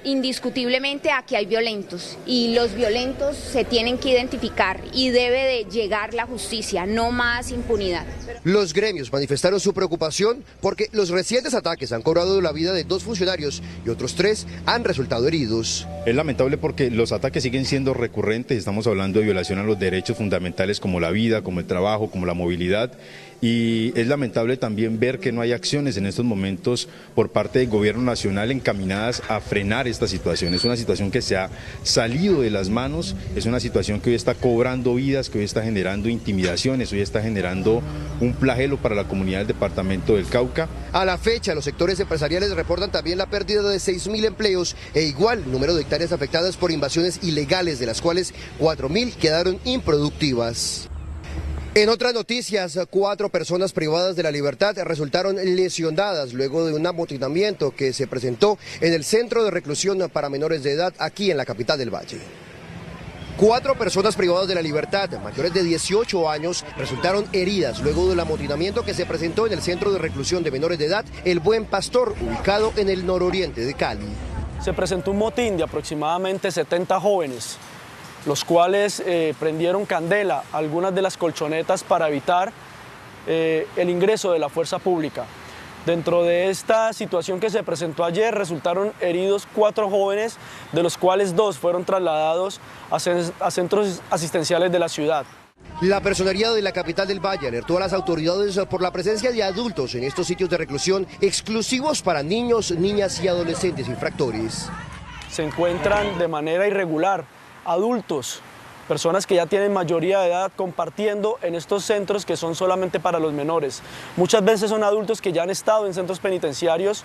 Indiscutiblemente aquí hay violentos y los violentos se tienen que identificar y debe de llegar la justicia, no más impunidad. Los gremios manifestaron su preocupación porque los recientes ataques han cobrado la vida de 2 funcionarios y otros 3 han resultado heridos. Es lamentable porque los ataques siguen siendo recurrentes, estamos hablando de violación a los derechos fundamentales como la vida, como el trabajo, como la movilidad. Y es lamentable también ver que no hay acciones en estos momentos por parte del gobierno nacional encaminadas a frenar esta situación. Es una situación que se ha salido de las manos, es una situación que hoy está cobrando vidas, que hoy está generando intimidaciones, hoy está generando un flagelo para la comunidad del departamento del Cauca. A la fecha, los sectores empresariales reportan también la pérdida de 6.000 empleos e igual número de hectáreas afectadas por invasiones ilegales, de las cuales 4.000 quedaron improductivas. En otras noticias, 4 personas privadas de la libertad resultaron lesionadas luego de un amotinamiento que se presentó en el centro de reclusión para menores de edad aquí en la capital del Valle. 4 personas privadas de la libertad, mayores de 18 años, resultaron heridas luego del amotinamiento que se presentó en el centro de reclusión de menores de edad El Buen Pastor, ubicado en el nororiente de Cali. Se presentó un motín de aproximadamente 70 jóvenes, los cuales prendieron candela a algunas de las colchonetas para evitar el ingreso de la fuerza pública. Dentro de esta situación que se presentó ayer resultaron heridos 4 jóvenes, de los cuales 2 fueron trasladados a centros asistenciales de la ciudad. La personería de la capital del Valle alertó a las autoridades por la presencia de adultos en estos sitios de reclusión exclusivos para niños, niñas y adolescentes infractores. Se encuentran de manera irregular adultos, personas que ya tienen mayoría de edad compartiendo en estos centros que son solamente para los menores. Muchas veces son adultos que ya han estado en centros penitenciarios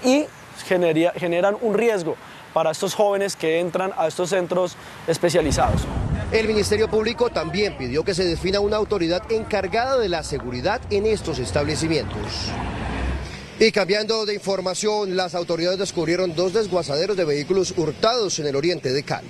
y generan un riesgo para estos jóvenes que entran a estos centros especializados. El Ministerio Público también pidió que se defina una autoridad encargada de la seguridad en estos establecimientos. Y cambiando de información, las autoridades descubrieron 2 desguazaderos de vehículos hurtados en el oriente de Cali.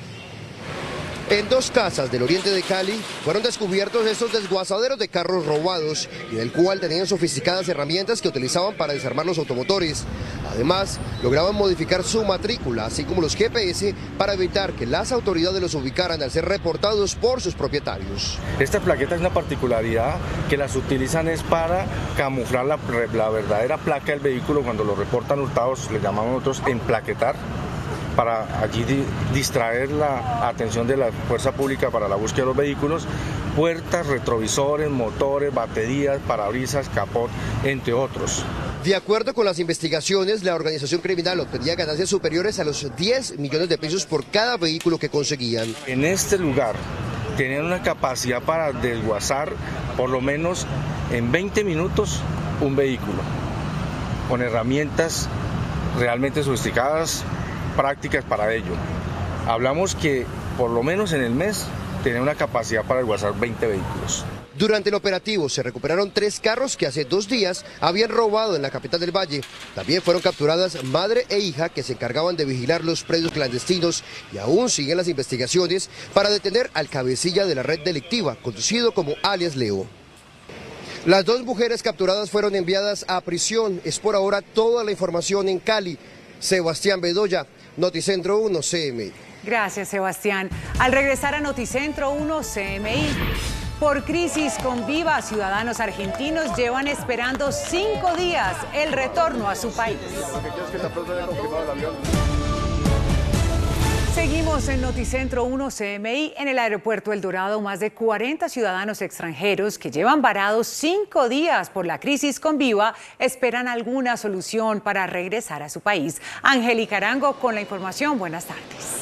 En 2 casas del oriente de Cali fueron descubiertos estos desguazaderos de carros robados y del cual tenían sofisticadas herramientas que utilizaban para desarmar los automotores. Además, lograban modificar su matrícula, así como los GPS, para evitar que las autoridades los ubicaran al ser reportados por sus propietarios. Esta plaqueta es una particularidad que las utilizan es para camuflar la verdadera placa del vehículo. Cuando lo reportan hurtados, le llamamos nosotros emplaquetar. para allí distraer la atención de la fuerza pública para la búsqueda de los vehículos, puertas, retrovisores, motores, baterías, parabrisas, capot, entre otros. De acuerdo con las investigaciones, la organización criminal obtenía ganancias superiores a los 10 millones de pesos por cada vehículo que conseguían. En este lugar tenían una capacidad para desguazar por lo menos en 20 minutos un vehículo, con herramientas realmente sofisticadas, prácticas para ello. Hablamos que por lo menos en el mes tenían una capacidad para desguazar 20 vehículos. Durante el operativo se recuperaron 3 carros que hace 2 días habían robado en la capital del Valle. También fueron capturadas madre e hija que se encargaban de vigilar los predios clandestinos y aún siguen las investigaciones para detener al cabecilla de la red delictiva, conocido como alias Leo. Las 2 mujeres capturadas fueron enviadas a prisión. Es por ahora toda la información en Cali. Sebastián Bedoya, Noticentro 1 CMI. Gracias, Sebastián. Al regresar a Noticentro 1 CMI, por crisis con Viva, ciudadanos argentinos llevan esperando 5 días el retorno a su país. Seguimos en Noticentro 1 CMI. En el aeropuerto El Dorado, más de 40 ciudadanos extranjeros que llevan varados 5 días por la crisis con Viva esperan alguna solución para regresar a su país. Angélica Arango con la información. Buenas tardes.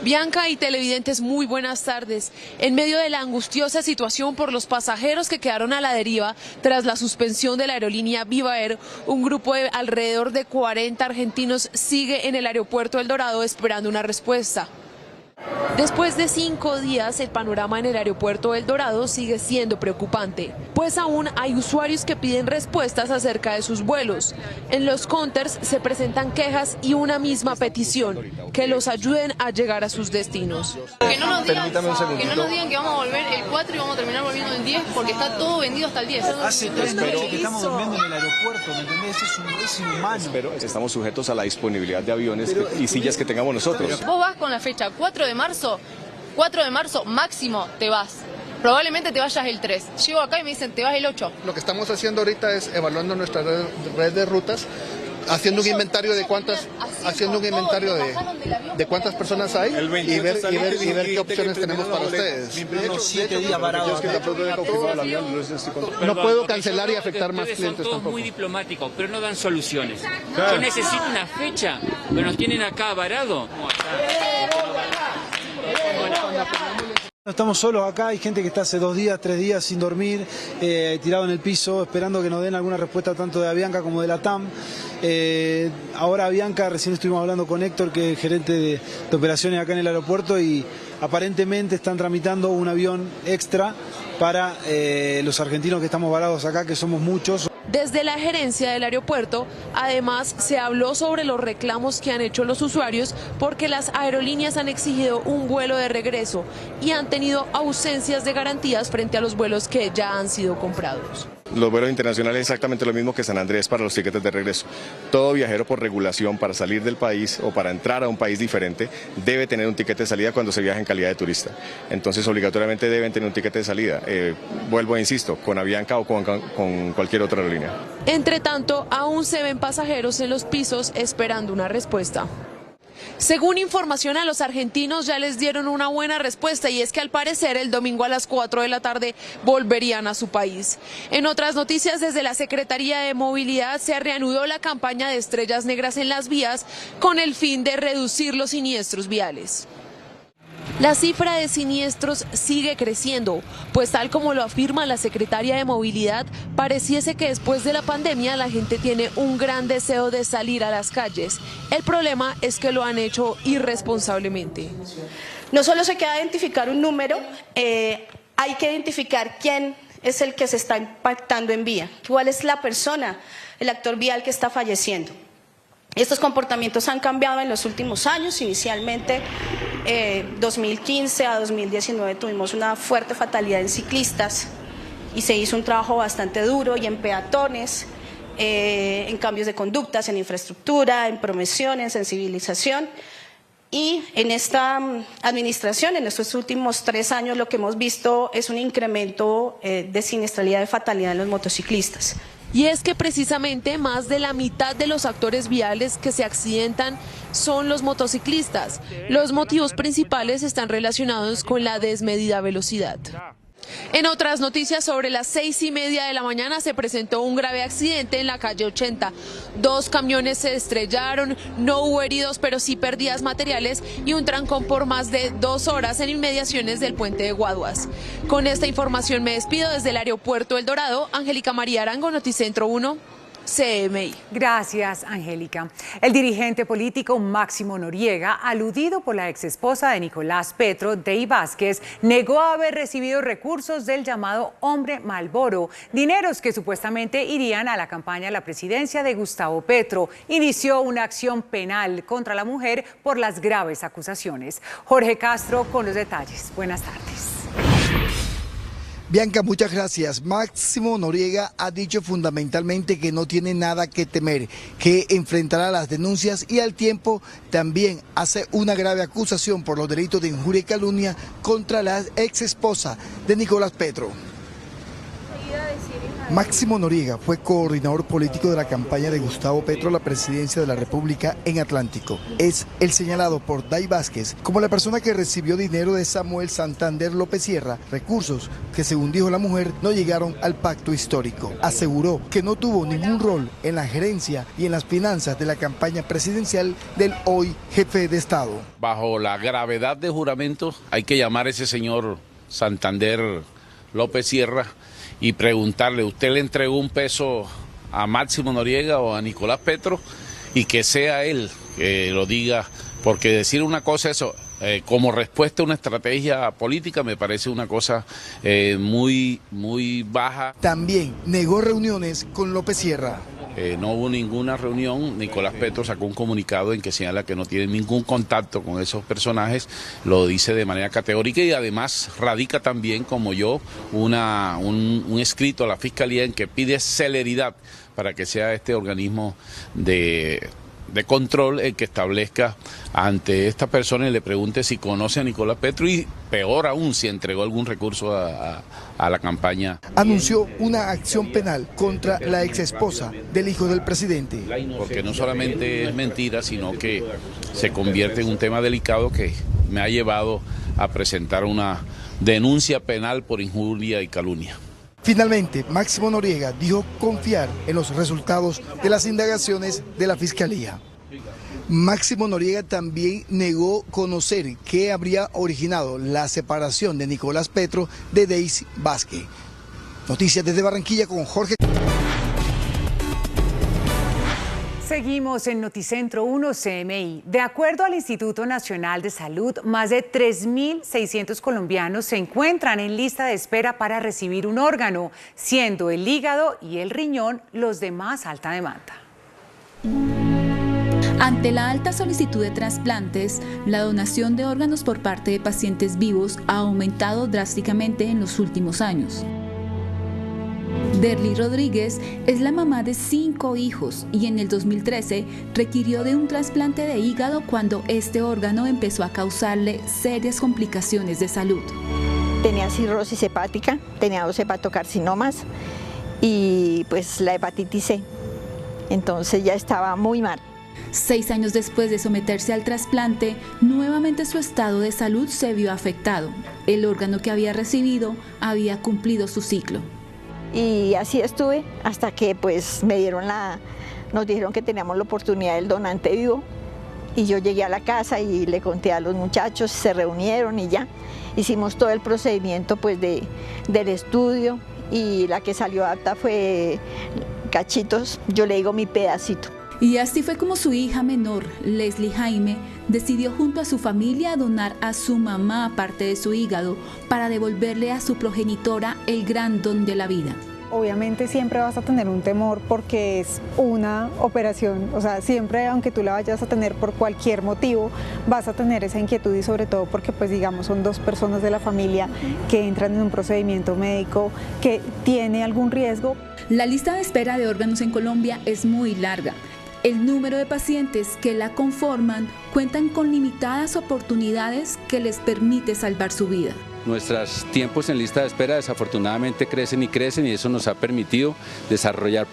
Bianca y televidentes, muy buenas tardes. En medio de la angustiosa situación por los pasajeros que quedaron a la deriva tras la suspensión de la aerolínea Viva Air, un grupo de alrededor de 40 argentinos sigue en el aeropuerto El Dorado esperando una respuesta. Después de 5 días, el panorama en el aeropuerto El Dorado sigue siendo preocupante, pues aún hay usuarios que piden respuestas acerca de sus vuelos. En los counters se presentan quejas y una misma petición, que los ayuden a llegar a sus destinos. Que no nos digan que vamos a volver el 4 y vamos a terminar volviendo el 10, porque está todo vendido hasta el 10. Hace 3 noches que estamos durmiendo en el aeropuerto, ¿me entendés? Es inhumano. Pero estamos sujetos a la disponibilidad de aviones y sillas que tengamos nosotros. Vos vas con la fecha 4 de marzo máximo te vas. Probablemente te vayas el 3. Llego acá y me dicen te vas el 8. Lo que estamos haciendo ahorita es evaluando nuestra red de rutas, haciendo un inventario de cuántas personas hay y ver qué opciones tenemos para ustedes. No puedo cancelar y afectar más clientes tampoco. Son muy diplomáticos, pero no dan soluciones. Yo necesito una fecha, pero nos tienen acá varado. No estamos solos acá, hay gente que está hace 2 días, 3 días sin dormir, tirado en el piso, esperando que nos den alguna respuesta tanto de Avianca como de la TAM. Ahora Avianca, recién estuvimos hablando con Héctor, que es gerente de operaciones acá en el aeropuerto, y aparentemente están tramitando un avión extra para los argentinos que estamos varados acá, que somos muchos. Desde la gerencia del aeropuerto, además, se habló sobre los reclamos que han hecho los usuarios porque las aerolíneas han exigido un vuelo de regreso y han tenido ausencias de garantías frente a los vuelos que ya han sido comprados. Los vuelos internacionales es exactamente lo mismo que San Andrés para los tiquetes de regreso. Todo viajero por regulación para salir del país o para entrar a un país diferente debe tener un tiquete de salida cuando se viaja en calidad de turista. Entonces obligatoriamente deben tener un tiquete de salida. Vuelvo e insisto, con Avianca o con cualquier otra aerolínea. Entre tanto, aún se ven pasajeros en los pisos esperando una respuesta. Según información, a los argentinos ya les dieron una buena respuesta, y es que al parecer el domingo a las 4 de la tarde volverían a su país. En otras noticias, desde la Secretaría de Movilidad se reanudó la campaña de estrellas negras en las vías con el fin de reducir los siniestros viales. La cifra de siniestros sigue creciendo, pues tal como lo afirma la secretaria de Movilidad, pareciese que después de la pandemia la gente tiene un gran deseo de salir a las calles. El problema es que lo han hecho irresponsablemente. No solo se queda identificar un número, hay que identificar quién es el que se está impactando en vía, cuál es la persona, el actor vial que está falleciendo. Estos comportamientos han cambiado en los últimos años. Inicialmente, 2015 a 2019 tuvimos una fuerte fatalidad en ciclistas y se hizo un trabajo bastante duro, y en peatones, en cambios de conductas, en infraestructura, en promoción, en sensibilización. Y en esta administración, en estos últimos 3 años, lo que hemos visto es un incremento de siniestralidad, de fatalidad en los motociclistas. Y es que precisamente más de la mitad de los actores viales que se accidentan son los motociclistas. Los motivos principales están relacionados con la desmedida velocidad. En otras noticias, sobre las 6:30 de la mañana se presentó un grave accidente en la calle 80. 2 camiones se estrellaron, no hubo heridos, pero sí pérdidas materiales y un trancón por más de 2 horas en inmediaciones del puente de Guaduas. Con esta información me despido desde el aeropuerto El Dorado. Angélica María Arango, Noticentro 1. CMI. Gracias, Angélica. El dirigente político Máximo Noriega, aludido por la exesposa de Nicolás Petro, Dey Vázquez, negó haber recibido recursos del llamado Hombre Malboro, dineros que supuestamente irían a la campaña a la presidencia de Gustavo Petro. Inició una acción penal contra la mujer por las graves acusaciones. Jorge Castro con los detalles. Buenas tardes. Bianca, muchas gracias. Máximo Noriega ha dicho fundamentalmente que no tiene nada que temer, que enfrentará las denuncias y al tiempo también hace una grave acusación por los delitos de injuria y calumnia contra la ex esposa de Nicolás Petro. Máximo Noriega fue coordinador político de la campaña de Gustavo Petro a la presidencia de la República en Atlántico. Es el señalado por Dey Vázquez como la persona que recibió dinero de Samuel Santander López Sierra, recursos que, según dijo la mujer, no llegaron al pacto histórico. Aseguró que no tuvo ningún rol en la gerencia y en las finanzas de la campaña presidencial del hoy jefe de Estado. Bajo la gravedad de juramentos hay que llamar a ese señor Santander López Sierra y preguntarle, ¿usted le entregó un peso a Máximo Noriega o a Nicolás Petro? Y que sea él que lo diga, porque decir una cosa eso como respuesta a una estrategia política me parece una cosa muy baja. También negó reuniones con López Sierra. No hubo ninguna reunión. Nicolás Petro sacó un comunicado en que señala que no tiene ningún contacto con esos personajes, lo dice de manera categórica y además radica también, como yo, un escrito a la Fiscalía en que pide celeridad para que sea este organismo de control el que establezca ante esta persona y le pregunte si conoce a Nicolás Petro y peor aún si entregó algún recurso a la campaña. Anunció una acción penal contra la exesposa del hijo del presidente. Porque no solamente es mentira, sino que se convierte en un tema delicado que me ha llevado a presentar una denuncia penal por injuria y calumnia. Finalmente, Máximo Noriega dijo confiar en los resultados de las indagaciones de la Fiscalía. Máximo Noriega también negó conocer qué habría originado la separación de Nicolás Petro de Dey Vázquez. Noticias desde Barranquilla con Jorge. Seguimos en Noticentro 1 CMI. De acuerdo al Instituto Nacional de Salud, más de 3.600 colombianos se encuentran en lista de espera para recibir un órgano, siendo el hígado y el riñón los de más alta demanda. Ante la alta solicitud de trasplantes, la donación de órganos por parte de pacientes vivos ha aumentado drásticamente en los últimos años. Derly Rodríguez es la mamá de 5 hijos y en el 2013 requirió de un trasplante de hígado cuando este órgano empezó a causarle serias complicaciones de salud. Tenía cirrosis hepática, tenía 2 hepatocarcinomas y pues la hepatitis C. Entonces ya estaba muy mal. 6 años después de someterse al trasplante, nuevamente su estado de salud se vio afectado. El órgano que había recibido había cumplido su ciclo. Y así estuve hasta que pues nos dijeron que teníamos la oportunidad del donante vivo y yo llegué a la casa y le conté a los muchachos, se reunieron y ya hicimos todo el procedimiento pues del estudio y la que salió apta fue cachitos, yo le digo mi pedacito. Y así fue como su hija menor, Leslie Jaime, decidió junto a su familia donar a su mamá parte de su hígado para devolverle a su progenitora el gran don de la vida. Obviamente siempre vas a tener un temor porque es una operación, o sea, siempre aunque tú la vayas a tener por cualquier motivo, vas a tener esa inquietud y sobre todo porque pues digamos son 2 personas de la familia que entran en un procedimiento médico que tiene algún riesgo. La lista de espera de órganos en Colombia es muy larga. El número de pacientes que la conforman cuentan con limitadas oportunidades que les permite salvar su vida. Nuestros tiempos en lista de espera desafortunadamente crecen y eso nos ha permitido desarrollar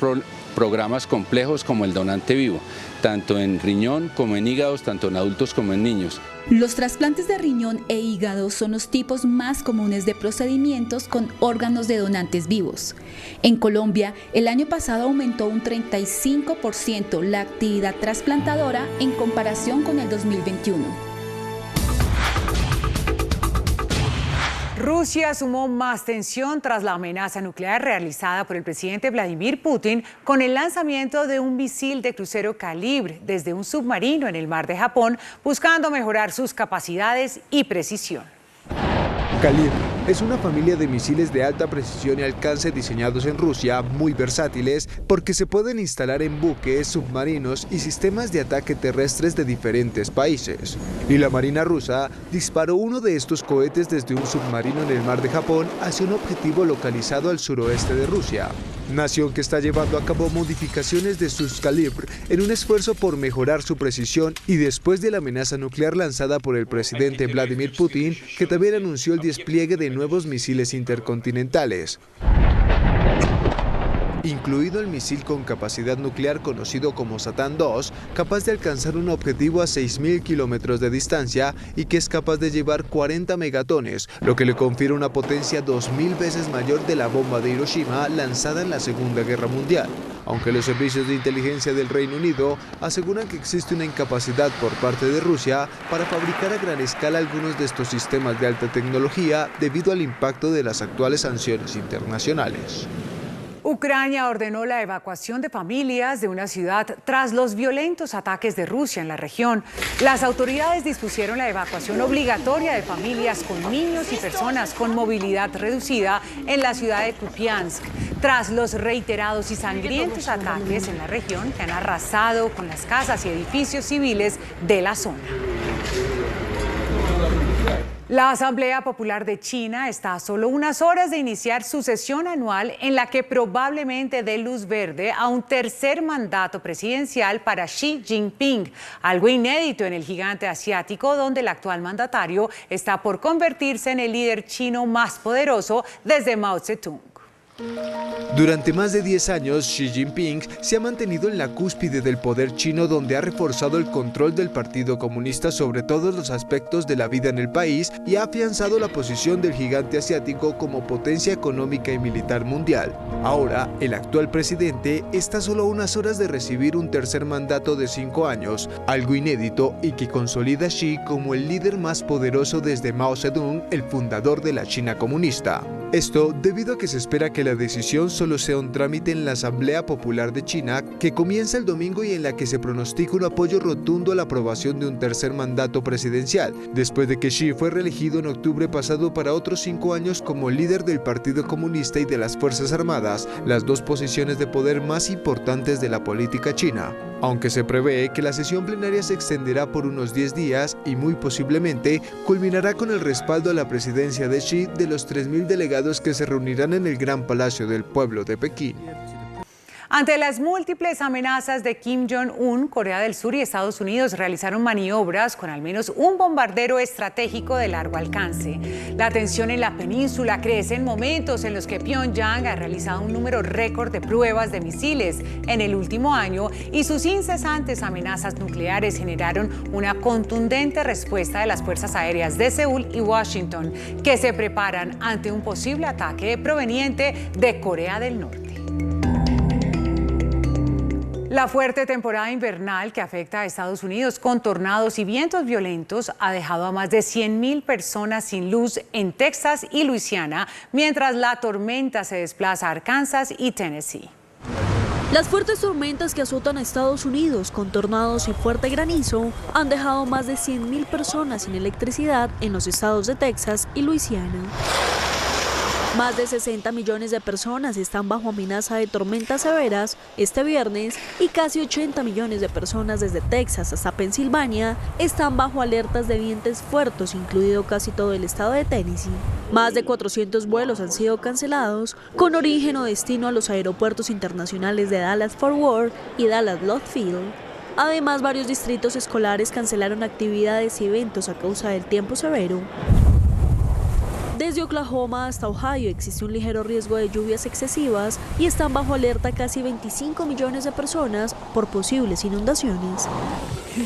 programas complejos como el donante vivo, tanto en riñón como en hígados, tanto en adultos como en niños. Los trasplantes de riñón e hígado son los tipos más comunes de procedimientos con órganos de donantes vivos. En Colombia, el año pasado aumentó un 35% la actividad trasplantadora en comparación con el 2021. Rusia sumó más tensión tras la amenaza nuclear realizada por el presidente Vladimir Putin con el lanzamiento de un misil de crucero Calibre desde un submarino en el mar de Japón, buscando mejorar sus capacidades y precisión. Calibre es una familia de misiles de alta precisión y alcance diseñados en Rusia, muy versátiles porque se pueden instalar en buques, submarinos y sistemas de ataque terrestres de diferentes países. Y la Marina rusa disparó uno de estos cohetes desde un submarino en el mar de Japón hacia un objetivo localizado al suroeste de Rusia. Nación que está llevando a cabo modificaciones de sus Calibre en un esfuerzo por mejorar su precisión y después de la amenaza nuclear lanzada por el presidente Vladimir Putin, que también anunció el despliegue de nuevos misiles intercontinentales, incluido el misil con capacidad nuclear conocido como Satan II, capaz de alcanzar un objetivo a 6.000 kilómetros de distancia y que es capaz de llevar 40 megatones, lo que le confiere una potencia 2.000 veces mayor de la bomba de Hiroshima lanzada en la Segunda Guerra Mundial. Aunque los servicios de inteligencia del Reino Unido aseguran que existe una incapacidad por parte de Rusia para fabricar a gran escala algunos de estos sistemas de alta tecnología debido al impacto de las actuales sanciones internacionales. Ucrania ordenó la evacuación de familias de una ciudad tras los violentos ataques de Rusia en la región. Las autoridades dispusieron la evacuación obligatoria de familias con niños y personas con movilidad reducida en la ciudad de Kupiansk, tras los reiterados y sangrientos ataques en la región que han arrasado con las casas y edificios civiles de la zona. La Asamblea Popular de China está a solo unas horas de iniciar su sesión anual en la que probablemente dé luz verde a un tercer mandato presidencial para Xi Jinping, algo inédito en el gigante asiático donde el actual mandatario está por convertirse en el líder chino más poderoso desde Mao Zedong. Durante más de 10 años, Xi Jinping se ha mantenido en la cúspide del poder chino, donde ha reforzado el control del Partido Comunista sobre todos los aspectos de la vida en el país y ha afianzado la posición del gigante asiático como potencia económica y militar mundial. Ahora, el actual presidente está solo a unas horas de recibir un tercer mandato de 5 años, algo inédito y que consolida a Xi como el líder más poderoso desde Mao Zedong, el fundador de la China comunista. Esto debido a que se espera que la decisión solo sea un trámite en la Asamblea Popular de China, que comienza el domingo y en la que se pronostica un apoyo rotundo a la aprobación de un tercer mandato presidencial, después de que Xi fue reelegido en octubre pasado para otros 5 años como líder del Partido Comunista y de las Fuerzas Armadas, las dos posiciones de poder más importantes de la política china. Aunque se prevé que la sesión plenaria se extenderá por unos 10 días y muy posiblemente culminará con el respaldo a la presidencia de Xi de los 3.000 delegados que se reunirán en el Gran Palacio del Pueblo de Pekín. Ante las múltiples amenazas de Kim Jong-un, Corea del Sur y Estados Unidos realizaron maniobras con al menos un bombardero estratégico de largo alcance. La tensión en la península crece en momentos en los que Pyongyang ha realizado un número récord de pruebas de misiles en el último año y sus incesantes amenazas nucleares generaron una contundente respuesta de las fuerzas aéreas de Seúl y Washington, que se preparan ante un posible ataque proveniente de Corea del Norte. La fuerte temporada invernal que afecta a Estados Unidos con tornados y vientos violentos ha dejado a más de 100.000 personas sin luz en Texas y Luisiana, mientras la tormenta se desplaza a Arkansas y Tennessee. Las fuertes tormentas que azotan a Estados Unidos con tornados y fuerte granizo han dejado más de 100.000 personas sin electricidad en los estados de Texas y Luisiana. Más de 60 millones de personas están bajo amenaza de tormentas severas este viernes y casi 80 millones de personas desde Texas hasta Pensilvania están bajo alertas de vientos fuertes, incluido casi todo el estado de Tennessee. Más de 400 vuelos han sido cancelados con origen o destino a los aeropuertos internacionales de Dallas-Fort Worth y Dallas-Love Field. Además, varios distritos escolares cancelaron actividades y eventos a causa del tiempo severo. Desde Oklahoma hasta Ohio existe un ligero riesgo de lluvias excesivas y están bajo alerta casi 25 millones de personas por posibles inundaciones.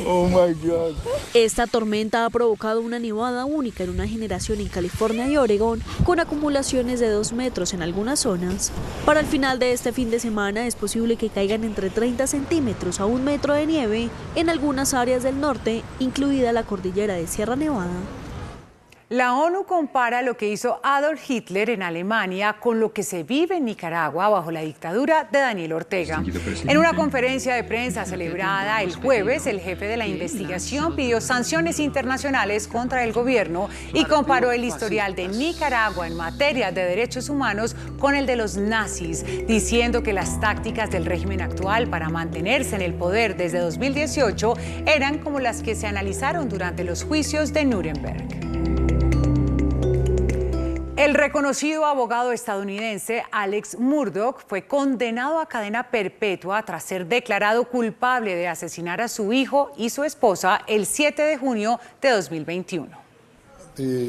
Oh my God. Esta tormenta ha provocado una nevada única en una generación en California y Oregón, con acumulaciones de 2 metros en algunas zonas. Para el final de este fin de semana es posible que caigan entre 30 centímetros a 1 metro de nieve en algunas áreas del norte, incluida la cordillera de Sierra Nevada. La ONU compara lo que hizo Adolf Hitler en Alemania con lo que se vive en Nicaragua bajo la dictadura de Daniel Ortega. En una conferencia de prensa celebrada el jueves, el jefe de la investigación pidió sanciones internacionales contra el gobierno y comparó el historial de Nicaragua en materia de derechos humanos con el de los nazis, diciendo que las tácticas del régimen actual para mantenerse en el poder desde 2018 eran como las que se analizaron durante los juicios de Nuremberg. El reconocido abogado estadounidense Alex Murdaugh fue condenado a cadena perpetua tras ser declarado culpable de asesinar a su hijo y su esposa el 7 de junio de 2021.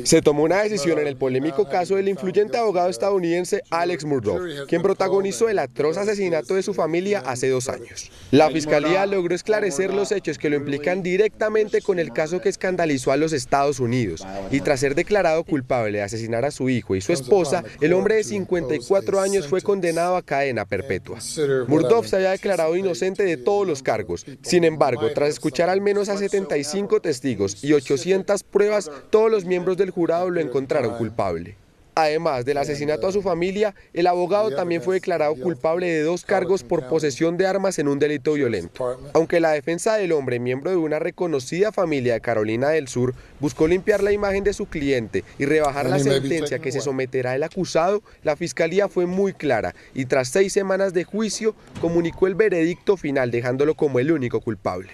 Se tomó una decisión en el polémico caso del influyente abogado estadounidense Alex Murdaugh, quien protagonizó el atroz asesinato de su familia hace 2 años. La fiscalía logró esclarecer los hechos que lo implican directamente con el caso que escandalizó a los Estados Unidos, y tras ser declarado culpable de asesinar a su hijo y su esposa, el hombre de 54 años fue condenado a cadena perpetua. Murdaugh se había declarado inocente de todos los cargos. Sin embargo, tras escuchar al menos a 75 testigos y 800 pruebas, todos los miembros del jurado lo encontraron culpable. Además del asesinato a su familia, el abogado también fue declarado culpable de 2 cargos por posesión de armas en un delito violento. Aunque la defensa del hombre, miembro de una reconocida familia de Carolina del Sur, buscó limpiar la imagen de su cliente y rebajar la sentencia que se someterá el acusado, la fiscalía fue muy clara y tras 6 semanas de juicio comunicó el veredicto final, dejándolo como el único culpable.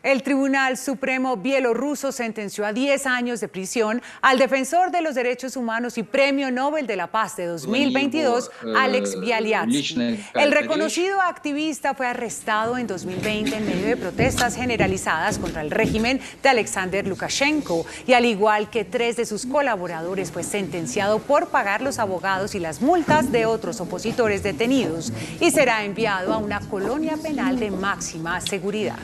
El Tribunal Supremo bielorruso sentenció a 10 años de prisión al defensor de los derechos humanos y Premio Nobel de la Paz de 2022, Alex Bialiatski. El reconocido activista fue arrestado en 2020 en medio de protestas generalizadas contra el régimen de Alexander Lukashenko y al igual que 3 de sus colaboradores fue sentenciado por pagar los abogados y las multas de otros opositores detenidos y será enviado a una colonia penal de máxima seguridad.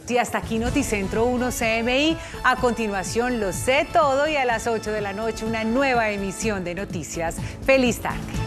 Y hasta aquí Noticentro 1 CMI. A continuación Lo Sé Todo y a las 8 de la noche una nueva emisión de noticias. ¡Feliz tarde!